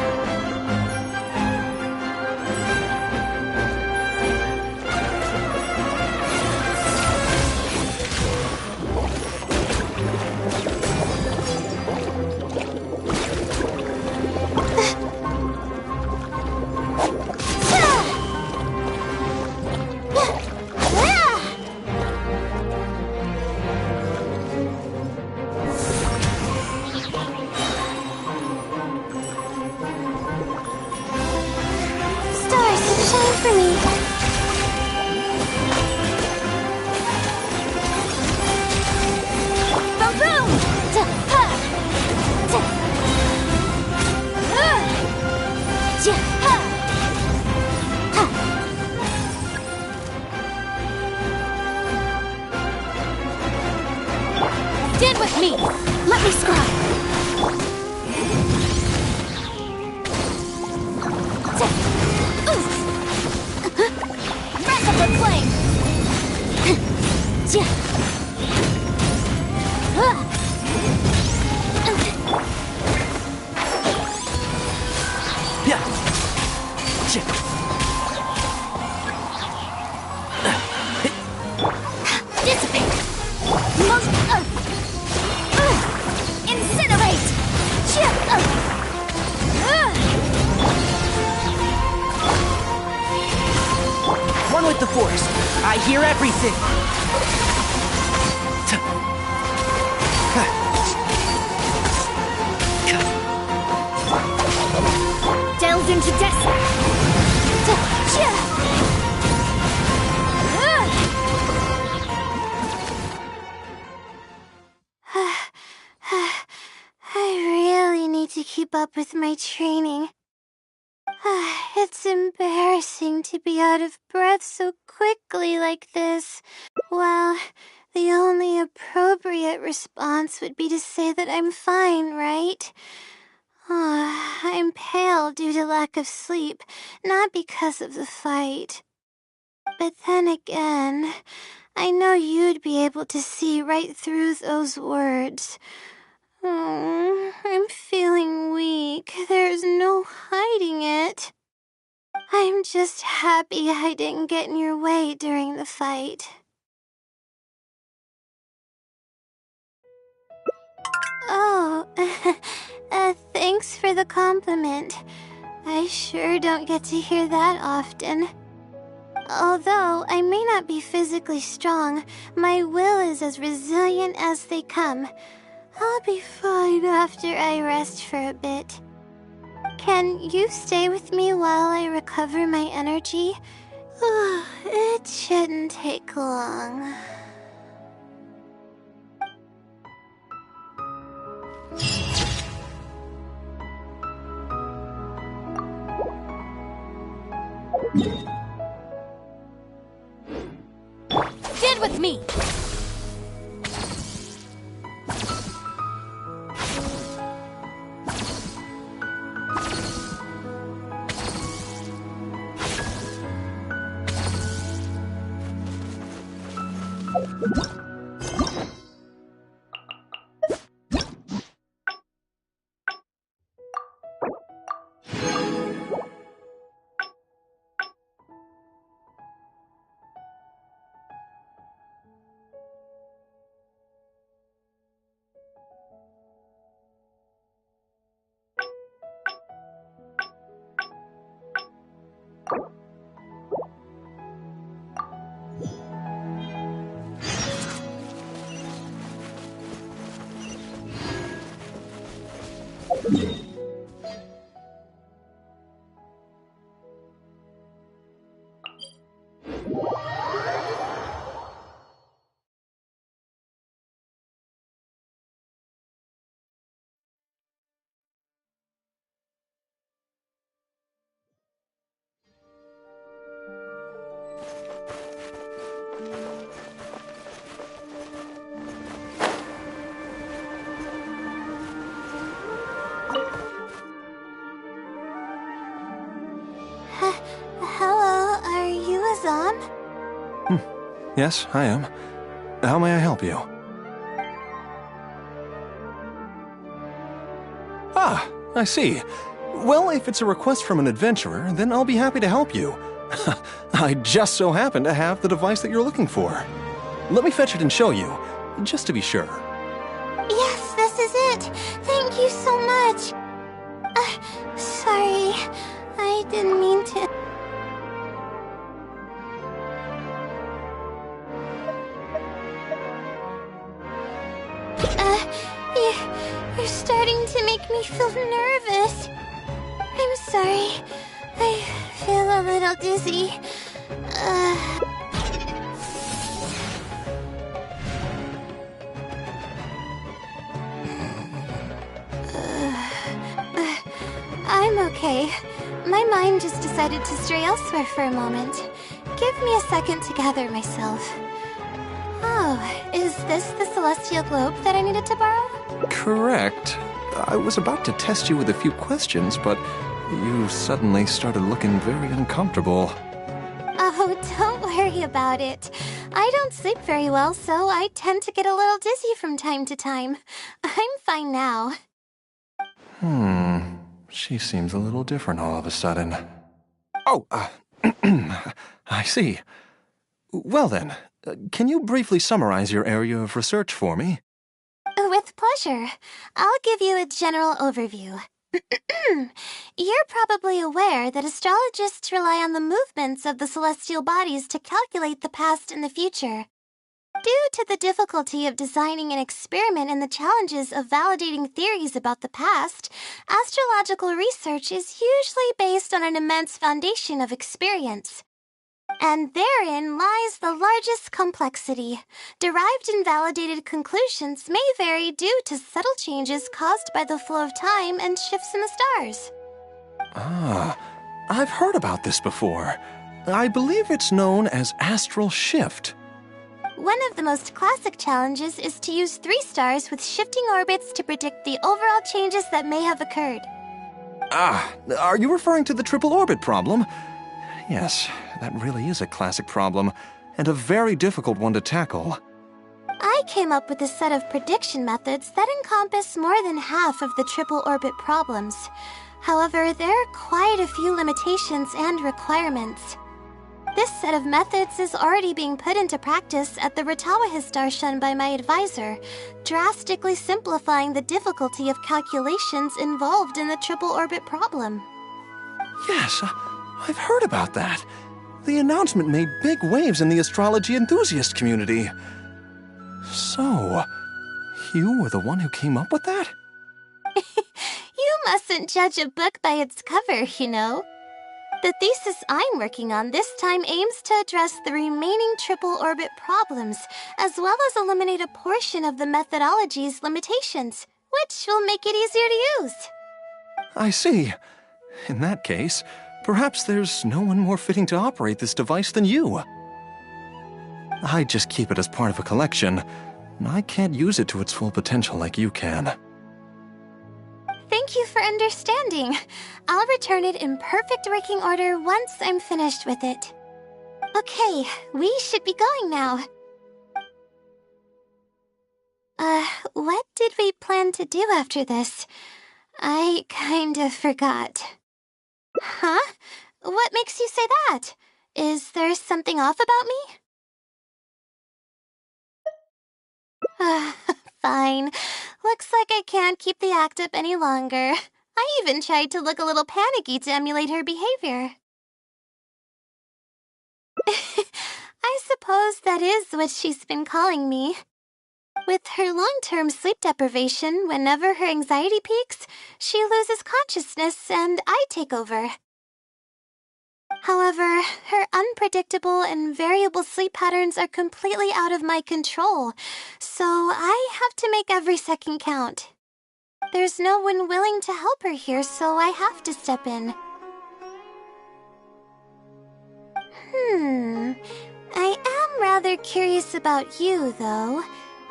For me. Boom boom! Stand with me! Let me scribe! Wrap up the flame! Dissipate! Incinerate! One with the Force. I hear everything. Delve into destiny. I really need to keep up with my training. It's embarrassing to be out of breath so quickly like this. Well, the only appropriate response would be to say that I'm fine, right? I'm pale due to lack of sleep, not because of the fight. But then again, I know you'd be able to see right through those words. I'm feeling weak. There's no hiding it. I'm just happy I didn't get in your way during the fight. Oh, thanks for the compliment. I sure don't get to hear that often. Although I may not be physically strong, my will is as resilient as they come. I'll be fine after I rest for a bit. Can you stay with me while I recover my energy? It shouldn't take long. Stand with me! Hello, are you Azam? Yes, I am. How may I help you? Ah, I see. Well, if it's a request from an adventurer, then I'll be happy to help you. I just so happen to have the device that you're looking for. Let me fetch it and show you, just to be sure. Yes, this is it. Thank you so much. Sorry, I didn't mean to. You're starting to make me feel nervous. I'm sorry. I feel a little dizzy. I'm okay. My mind just decided to stray elsewhere for a moment. Give me a second to gather myself. Oh, is this the celestial globe that I needed to borrow? Correct. I was about to test you with a few questions, but you suddenly started looking very uncomfortable. Oh, don't worry about it. I don't sleep very well, so I tend to get a little dizzy from time to time. I'm fine now. She seems a little different all of a sudden. Oh, I see. Well then, can you briefly summarize your area of research for me? With pleasure. I'll give you a general overview. You're probably aware that astrologists rely on the movements of the celestial bodies to calculate the past and the future. Due to the difficulty of designing an experiment and the challenges of validating theories about the past, astrological research is usually based on an immense foundation of experience. And therein lies the largest complexity. Derived and validated conclusions may vary due to subtle changes caused by the flow of time and shifts in the stars. Ah, I've heard about this before. I believe it's known as astral shift. One of the most classic challenges is to use 3 stars with shifting orbits to predict the overall changes that may have occurred. Ah, are you referring to the triple orbit problem? Yes, that really is a classic problem, and a very difficult one to tackle. I came up with a set of prediction methods that encompass more than half of the triple orbit problems. However, there are quite a few limitations and requirements. This set of methods is already being put into practice at the Ratawa Darshan by my advisor, drastically simplifying the difficulty of calculations involved in the triple orbit problem. Yes, I've heard about that. The announcement made big waves in the astrology enthusiast community. So, you were the one who came up with that? You mustn't judge a book by its cover, you know. The thesis I'm working on this time aims to address the remaining triple orbit problems, as well as eliminate a portion of the methodology's limitations, which will make it easier to use. I see. In that case, Perhaps there's no one more fitting to operate this device than you. I just keep it as part of a collection. I can't use it to its full potential like you can. Thank you for understanding. I'll return it in perfect working order once I'm finished with it. Okay, we should be going now. What did we plan to do after this? I kind of forgot. Huh? What makes you say that? Is there something off about me? Fine. Looks like I can't keep the act up any longer. I even tried to look a little panicky to emulate her behavior. I suppose that is what she's been calling me. With her long-term sleep deprivation, whenever her anxiety peaks, she loses consciousness and I take over. However, her unpredictable and variable sleep patterns are completely out of my control, so I have to make every second count. There's no one willing to help her here, so I have to step in. I am rather curious about you, though.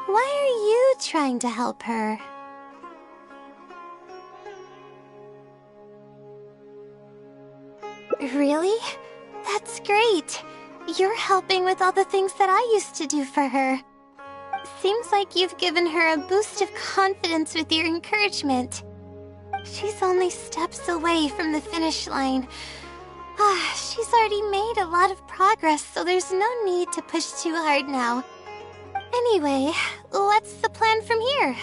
Why are you trying to help her? Really? That's great. You're helping with all the things that I used to do for her. Seems like you've given her a boost of confidence with your encouragement. She's only steps away from the finish line. She's already made a lot of progress, so there's no need to push too hard now. Anyway, what's the plan from here?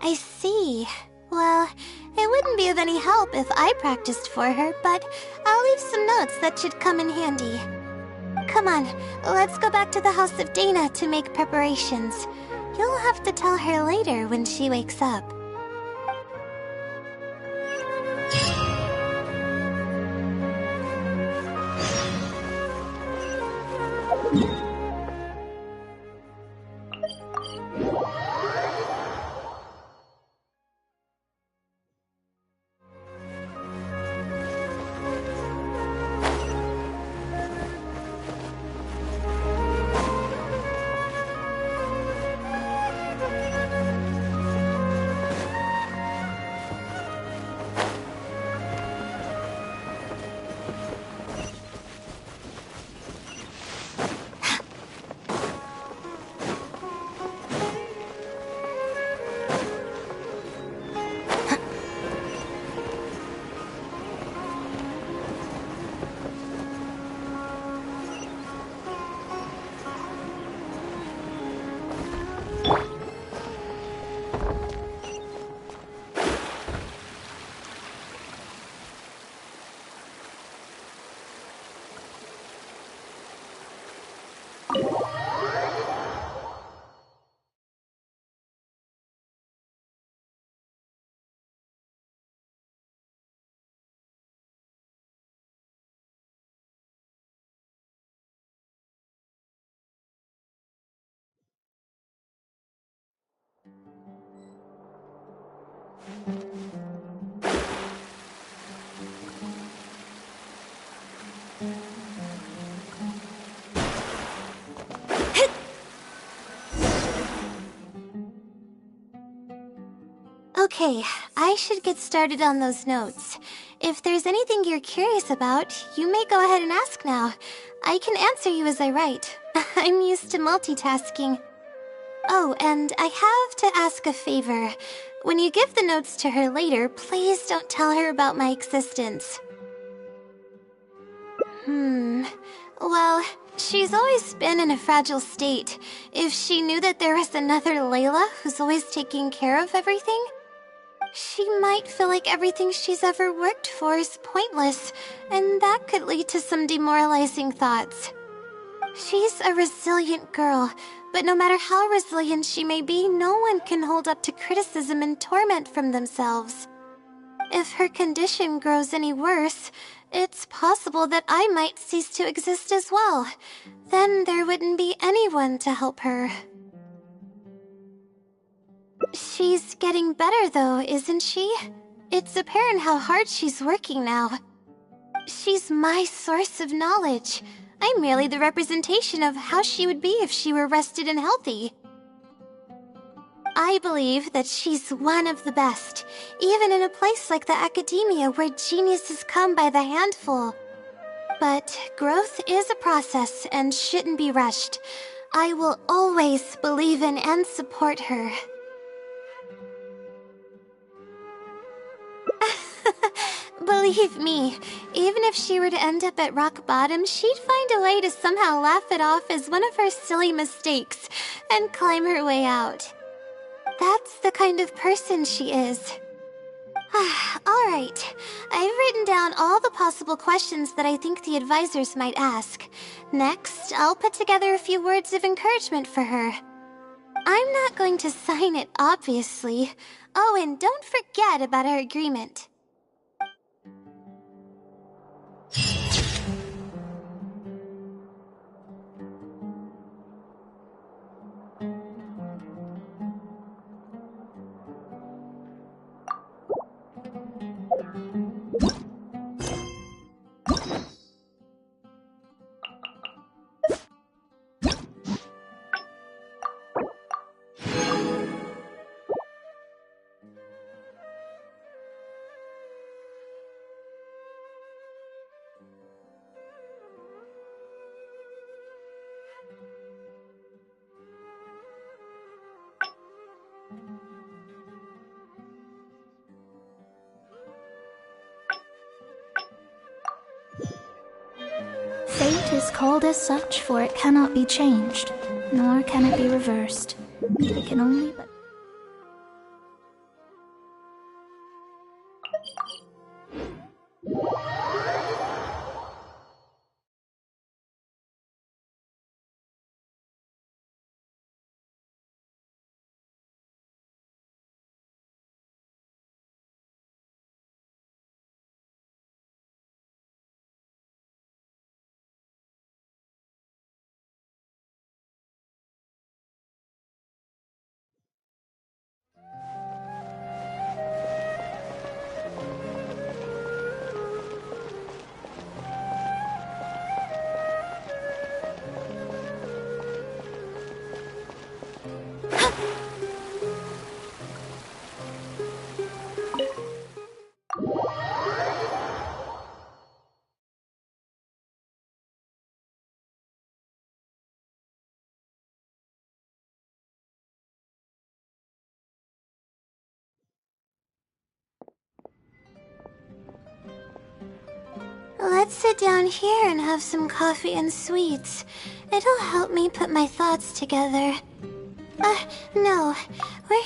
I see. Well, it wouldn't be of any help if I practiced for her, but I'll leave some notes that should come in handy. Come on, let's go back to the house of Dana to make preparations. You'll have to tell her later when she wakes up. Okay, I should get started on those notes. If there's anything you're curious about, you may go ahead and ask now. I can answer you as I write. I'm used to multitasking. Oh, and I have to ask a favor. When you give the notes to her later, please don't tell her about my existence. Well, she's always been in a fragile state. If she knew that there was another Layla who's always taking care of everything, she might feel like everything she's ever worked for is pointless, and that could lead to some demoralizing thoughts. She's a resilient girl, but no matter how resilient she may be, no one can hold up to criticism and torment from themselves. If her condition grows any worse, it's possible that I might cease to exist as well. Then there wouldn't be anyone to help her. She's getting better though, isn't she? It's apparent how hard she's working now. She's my source of knowledge. I'm merely the representation of how she would be if she were rested and healthy. I believe that she's one of the best, even in a place like the academia where geniuses come by the handful. But growth is a process and shouldn't be rushed. I will always believe in and support her. Believe me, even if she were to end up at rock bottom, she'd find a way to somehow laugh it off as one of her silly mistakes and climb her way out. That's the kind of person she is. Alright, I've written down all the possible questions that I think the advisors might ask. Next, I'll put together a few words of encouragement for her. I'm not going to sign it, obviously. Oh, and don't forget about our agreement. Fate is called as such, for it cannot be changed, nor can it be reversed. It can only but... Let's sit down here and have some coffee and sweets. It'll help me put my thoughts together. No. We're...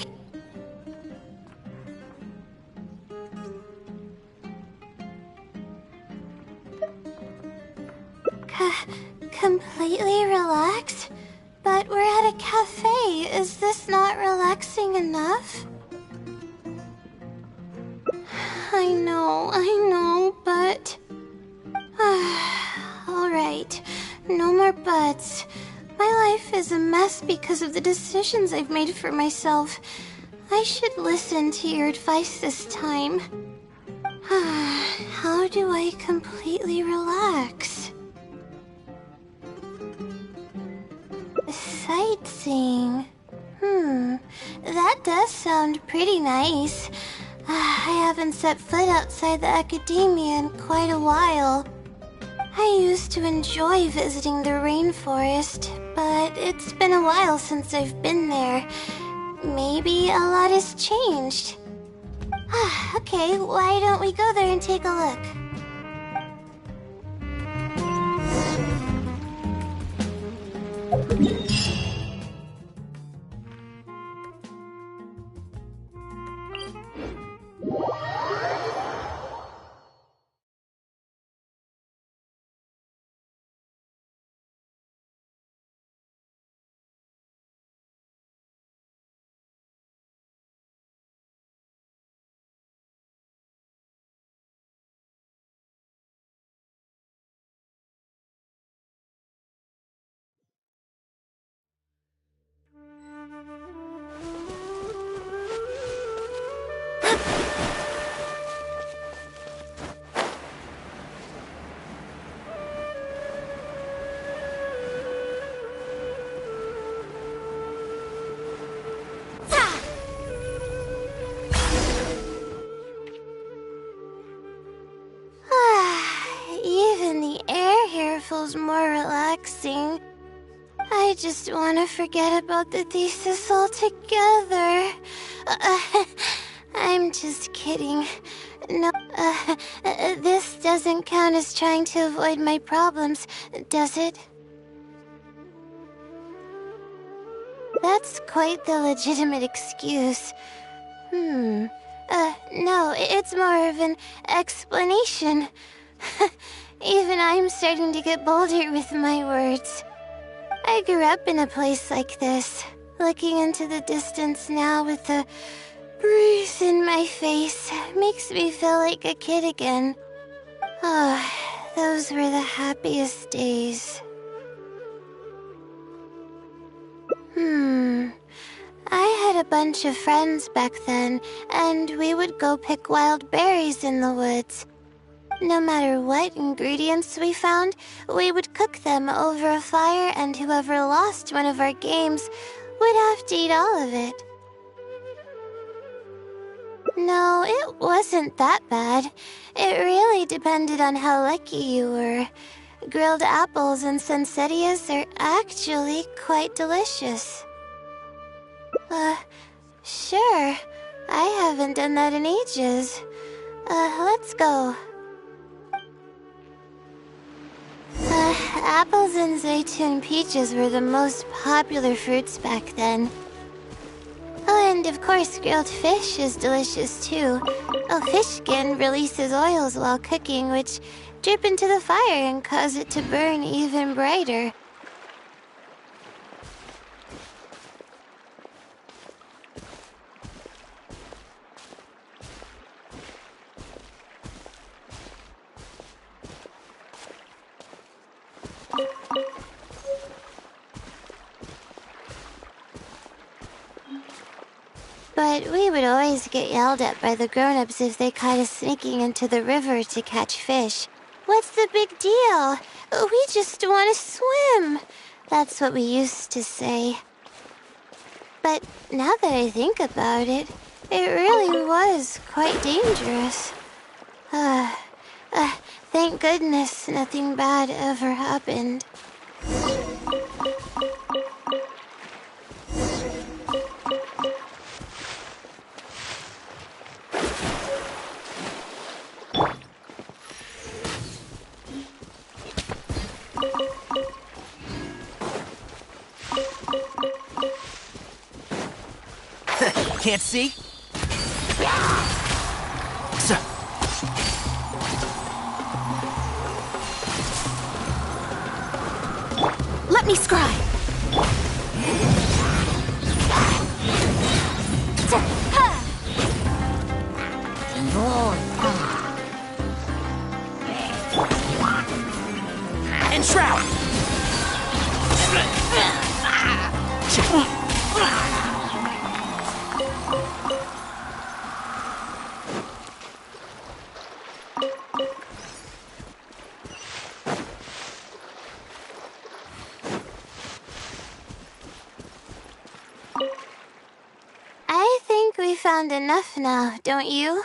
completely relaxed? But we're at a cafe. Is this not relaxing enough? I know, but... Alright, no more buts. My life is a mess because of the decisions I've made for myself. I should listen to your advice this time. How do I completely relax? Sightseeing. That does sound pretty nice. I haven't set foot outside the academia in quite a while. I used to enjoy visiting the rainforest, but it's been a while since I've been there. Maybe a lot has changed. Okay, why don't we go there and take a look? feels more relaxing. I just want to forget about the thesis altogether. I'm just kidding. No, this doesn't count as trying to avoid my problems, does it? That's quite the legitimate excuse. No, it's more of an explanation. Even I'm starting to get bolder with my words. I grew up in a place like this, looking into the distance now with the breeze in my face makes me feel like a kid again. Oh, those were the happiest days. I had a bunch of friends back then, and we would go pick wild berries in the woods. No matter what ingredients we found, we would cook them over a fire, and whoever lost one of our games would have to eat all of it. No, it wasn't that bad. It really depended on how lucky you were. Grilled apples and poinsettias are actually quite delicious. Sure. I haven't done that in ages. Let's go. Apples and zaytun peaches were the most popular fruits back then. Oh, and of course grilled fish is delicious too. Fish skin releases oils while cooking, which drip into the fire and cause it to burn even brighter. But we would always get yelled at by the grown-ups if they caught us sneaking into the river to catch fish. What's the big deal? We just want to swim. That's what we used to say. But now that I think about it, it really was quite dangerous. Thank goodness nothing bad ever happened. Can't see? Let me scry. Enshroud! I think we found enough now, don't you?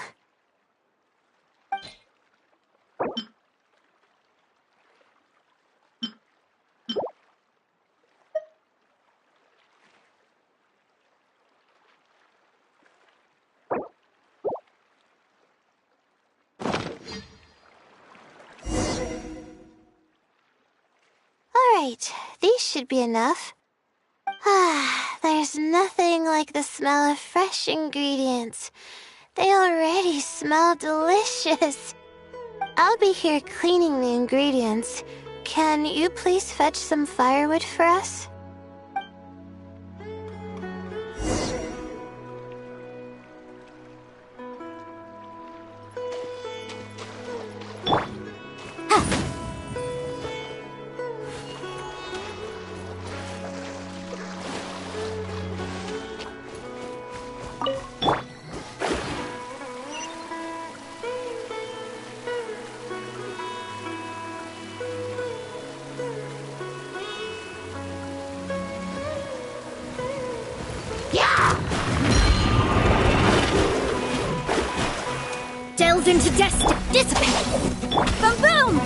Alright, these should be enough. There's nothing like the smell of fresh ingredients. They already smell delicious. I'll be here cleaning the ingredients. Can you please fetch some firewood for us? Delve into destiny. Dissipate. Boom boom!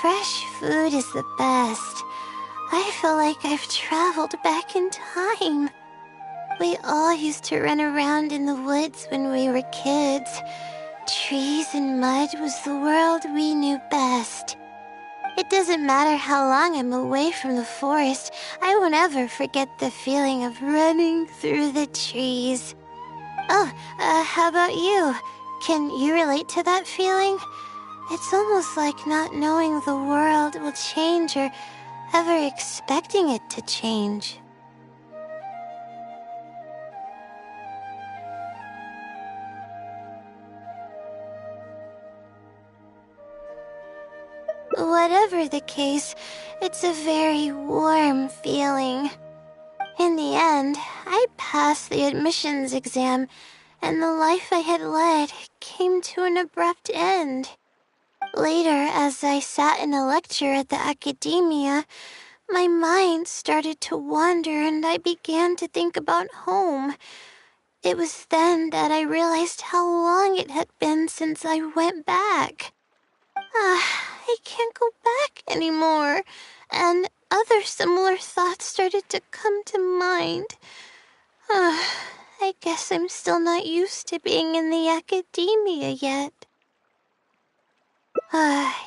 Fresh food is the best. I feel like I've traveled back in time. We all used to run around in the woods when we were kids. Trees and mud was the world we knew best. It doesn't matter how long I'm away from the forest, I won't ever forget the feeling of running through the trees. Oh, how about you? Can you relate to that feeling? It's almost like not knowing the world will change or ever expecting it to change. Whatever the case, it's a very warm feeling. In the end, I passed the admissions exam, and the life I had led came to an abrupt end. Later, as I sat in a lecture at the academia, my mind started to wander and I began to think about home. It was then that I realized how long it had been since I went back. I can't go back anymore, and other similar thoughts started to come to mind. I guess I'm still not used to being in the academia yet.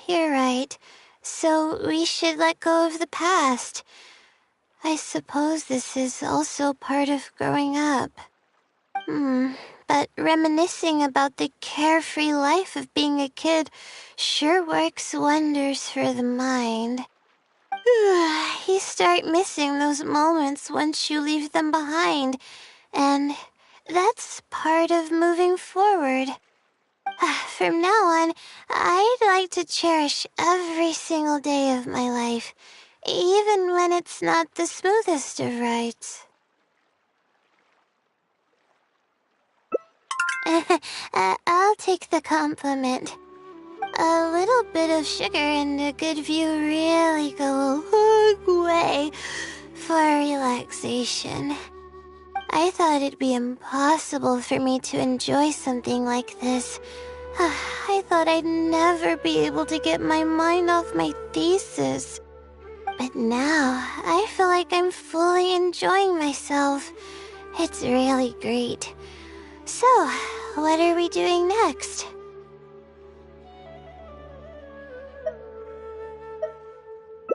You're right. So we should let go of the past. I suppose this is also part of growing up. But reminiscing about the carefree life of being a kid sure works wonders for the mind. You start missing those moments once you leave them behind, and that's part of moving forward. From now on, I'd like to cherish every single day of my life, even when it's not the smoothest of rides. I'll take the compliment. A little bit of sugar and a good view really go a long way for relaxation. I thought it'd be impossible for me to enjoy something like this. I thought I'd never be able to get my mind off my thesis. But now, I feel like I'm fully enjoying myself. It's really great. So, what are we doing next?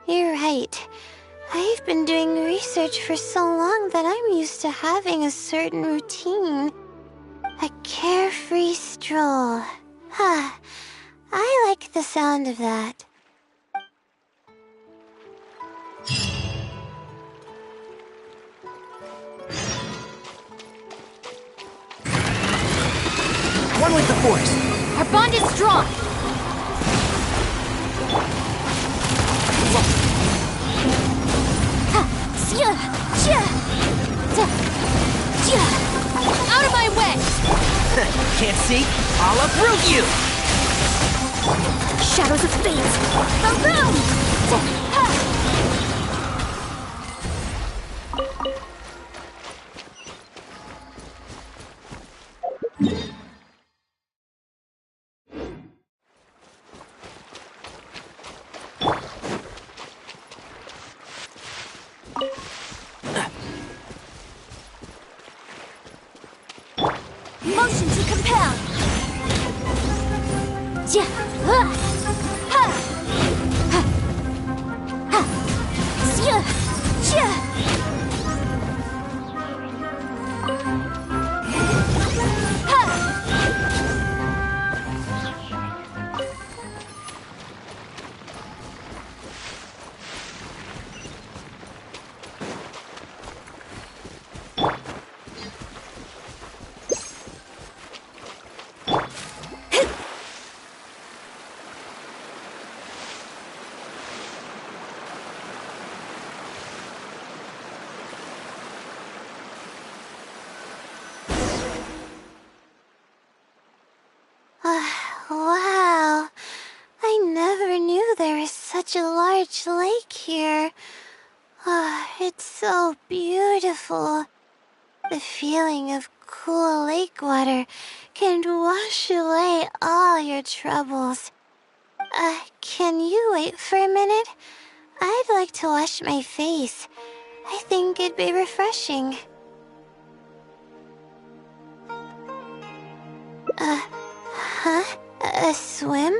You're right. I've been doing research for so long that I'm used to having a certain routine. A carefree stroll. I like the sound of that. One with the Force. Our bond is strong. Out of my way! Can't see? I'll uproot you! Shadows of fate! Around! Motion to compel! Wow, I never knew there was such a large lake here. It's so beautiful. The feeling of cool lake water can wash away all your troubles. Can you wait for a minute? I'd like to wash my face. I think it'd be refreshing. A swim?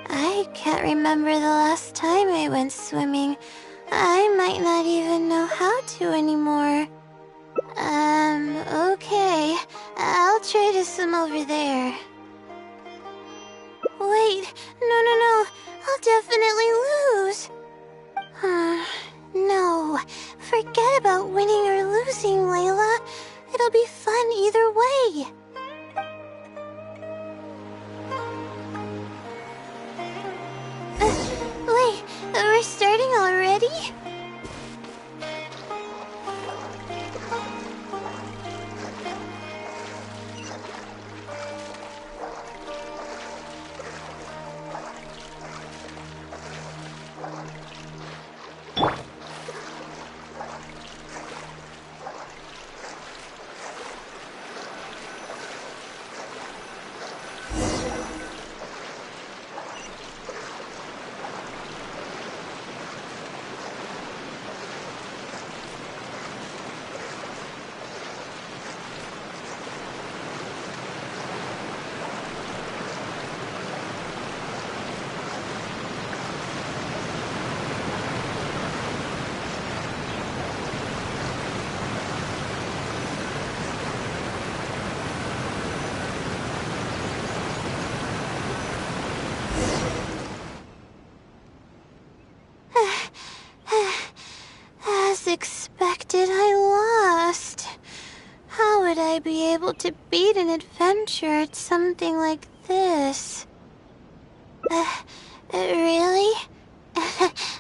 I can't remember the last time I went swimming. I might not even know how to anymore. Okay. I'll try to swim over there. Wait, no. I'll definitely lose. No. Forget about winning or losing, Layla. It'll be fun either way. Wait, we're starting already? As expected, I lost. How would I be able to beat an adventure at something like this? Really?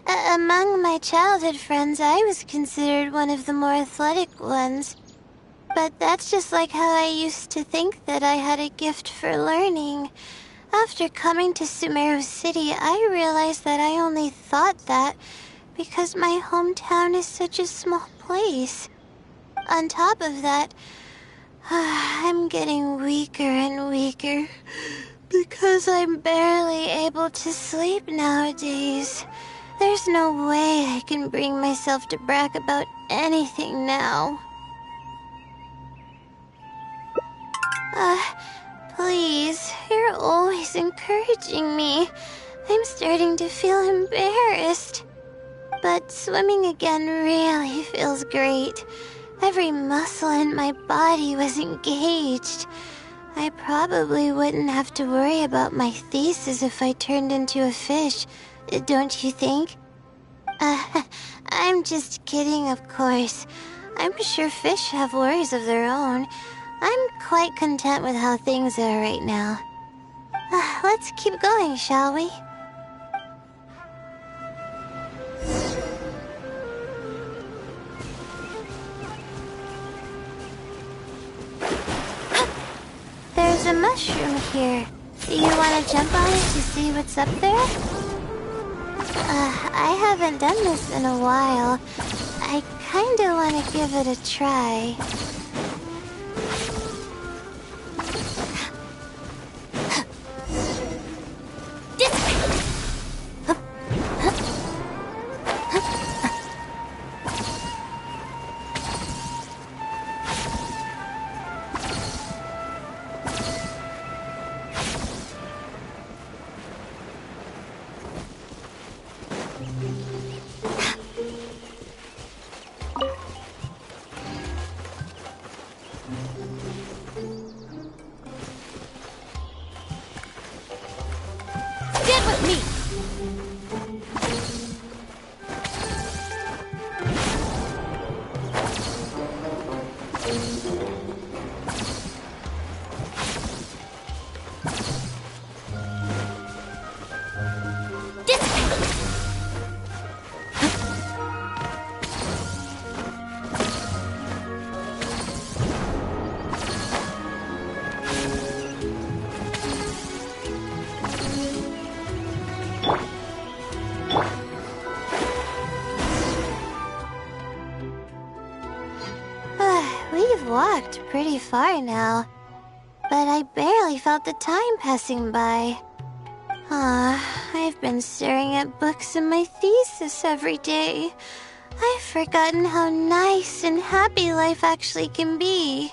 Among my childhood friends, I was considered one of the more athletic ones. But that's just like how I used to think that I had a gift for learning. After coming to Sumeru City, I realized that I only thought that because my hometown is such a small place. On top of that, I'm getting weaker and weaker because I'm barely able to sleep nowadays. There's no way I can bring myself to brag about anything now. Please, you're always encouraging me. I'm starting to feel embarrassed. But swimming again really feels great. Every muscle in my body was engaged. I probably wouldn't have to worry about my thesis if I turned into a fish, don't you think? I'm just kidding, of course. I'm sure fish have worries of their own. I'm quite content with how things are right now. Let's keep going, shall we? There's a mushroom here. Do you want to jump on it to see what's up there? I haven't done this in a while. I kinda want to give it a try. We've walked pretty far now, but I barely felt the time passing by. I've been staring at books in my thesis every day. I've forgotten how nice and happy life actually can be.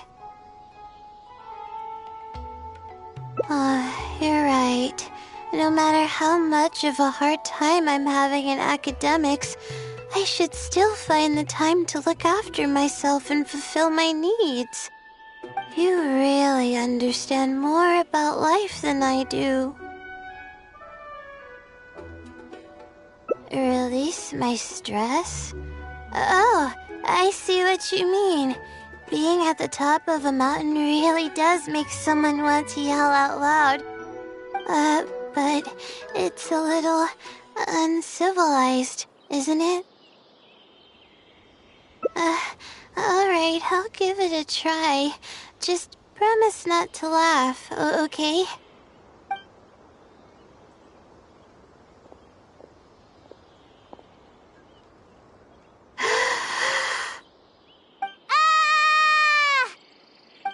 You're right. No matter how much of a hard time I'm having in academics, I should still find the time to look after myself and fulfill my needs. You really understand more about life than I do. Release my stress? Oh, I see what you mean. Being at the top of a mountain really does make someone want to yell out loud. But it's a little uncivilized, isn't it? Alright, I'll give it a try. Just promise not to laugh, okay?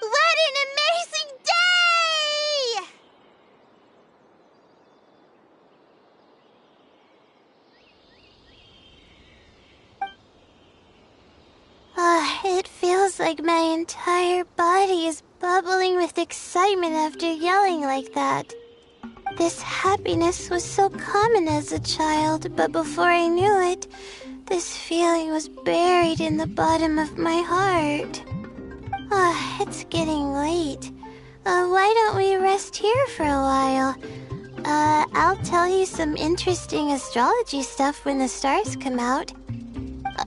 What an amazing day! It feels like my entire body is bubbling with excitement after yelling like that. This happiness was so common as a child, but before I knew it, this feeling was buried in the bottom of my heart. It's getting late. Why don't we rest here for a while? I'll tell you some interesting astrology stuff when the stars come out.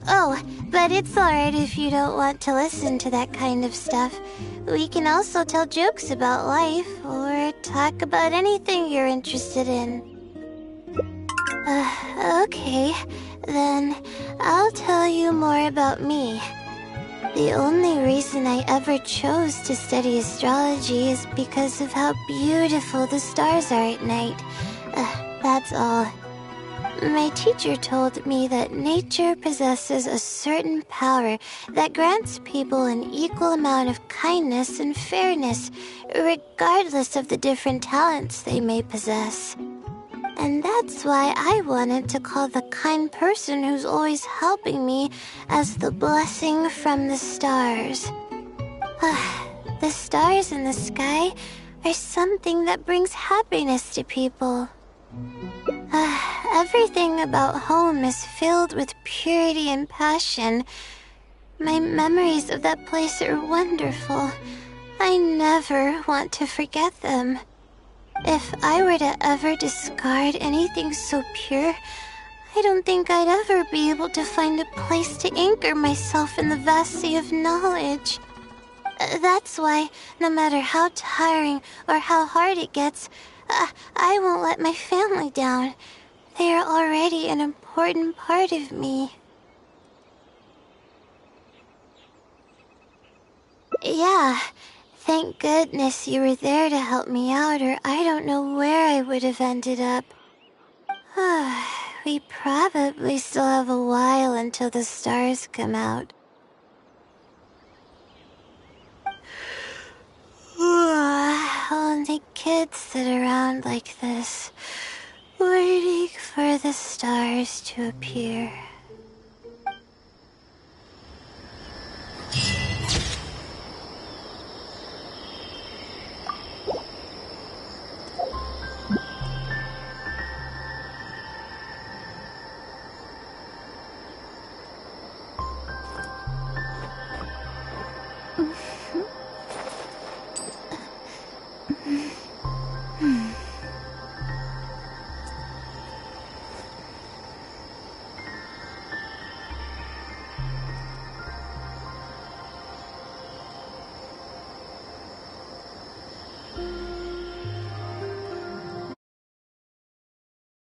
Oh, but it's alright if you don't want to listen to that kind of stuff. We can also tell jokes about life, or talk about anything you're interested in. Okay, then I'll tell you more about me. The only reason I ever chose to study astrology is because of how beautiful the stars are at night. That's all. My teacher told me that nature possesses a certain power that grants people an equal amount of kindness and fairness, regardless of the different talents they may possess. And that's why I wanted to call the kind person who's always helping me as the blessing from the stars. The stars in the sky are something that brings happiness to people. Everything about home is filled with purity and passion. My memories of that place are wonderful. I never want to forget them. If I were to ever discard anything so pure, I don't think I'd ever be able to find a place to anchor myself in the vast sea of knowledge. That's why, no matter how tiring or how hard it gets, I won't let my family down. They are already an important part of me. Yeah, thank goodness you were there to help me out, or I don't know where I would have ended up. We probably still have a while until the stars come out. Only kids sit around like this, waiting for the stars to appear.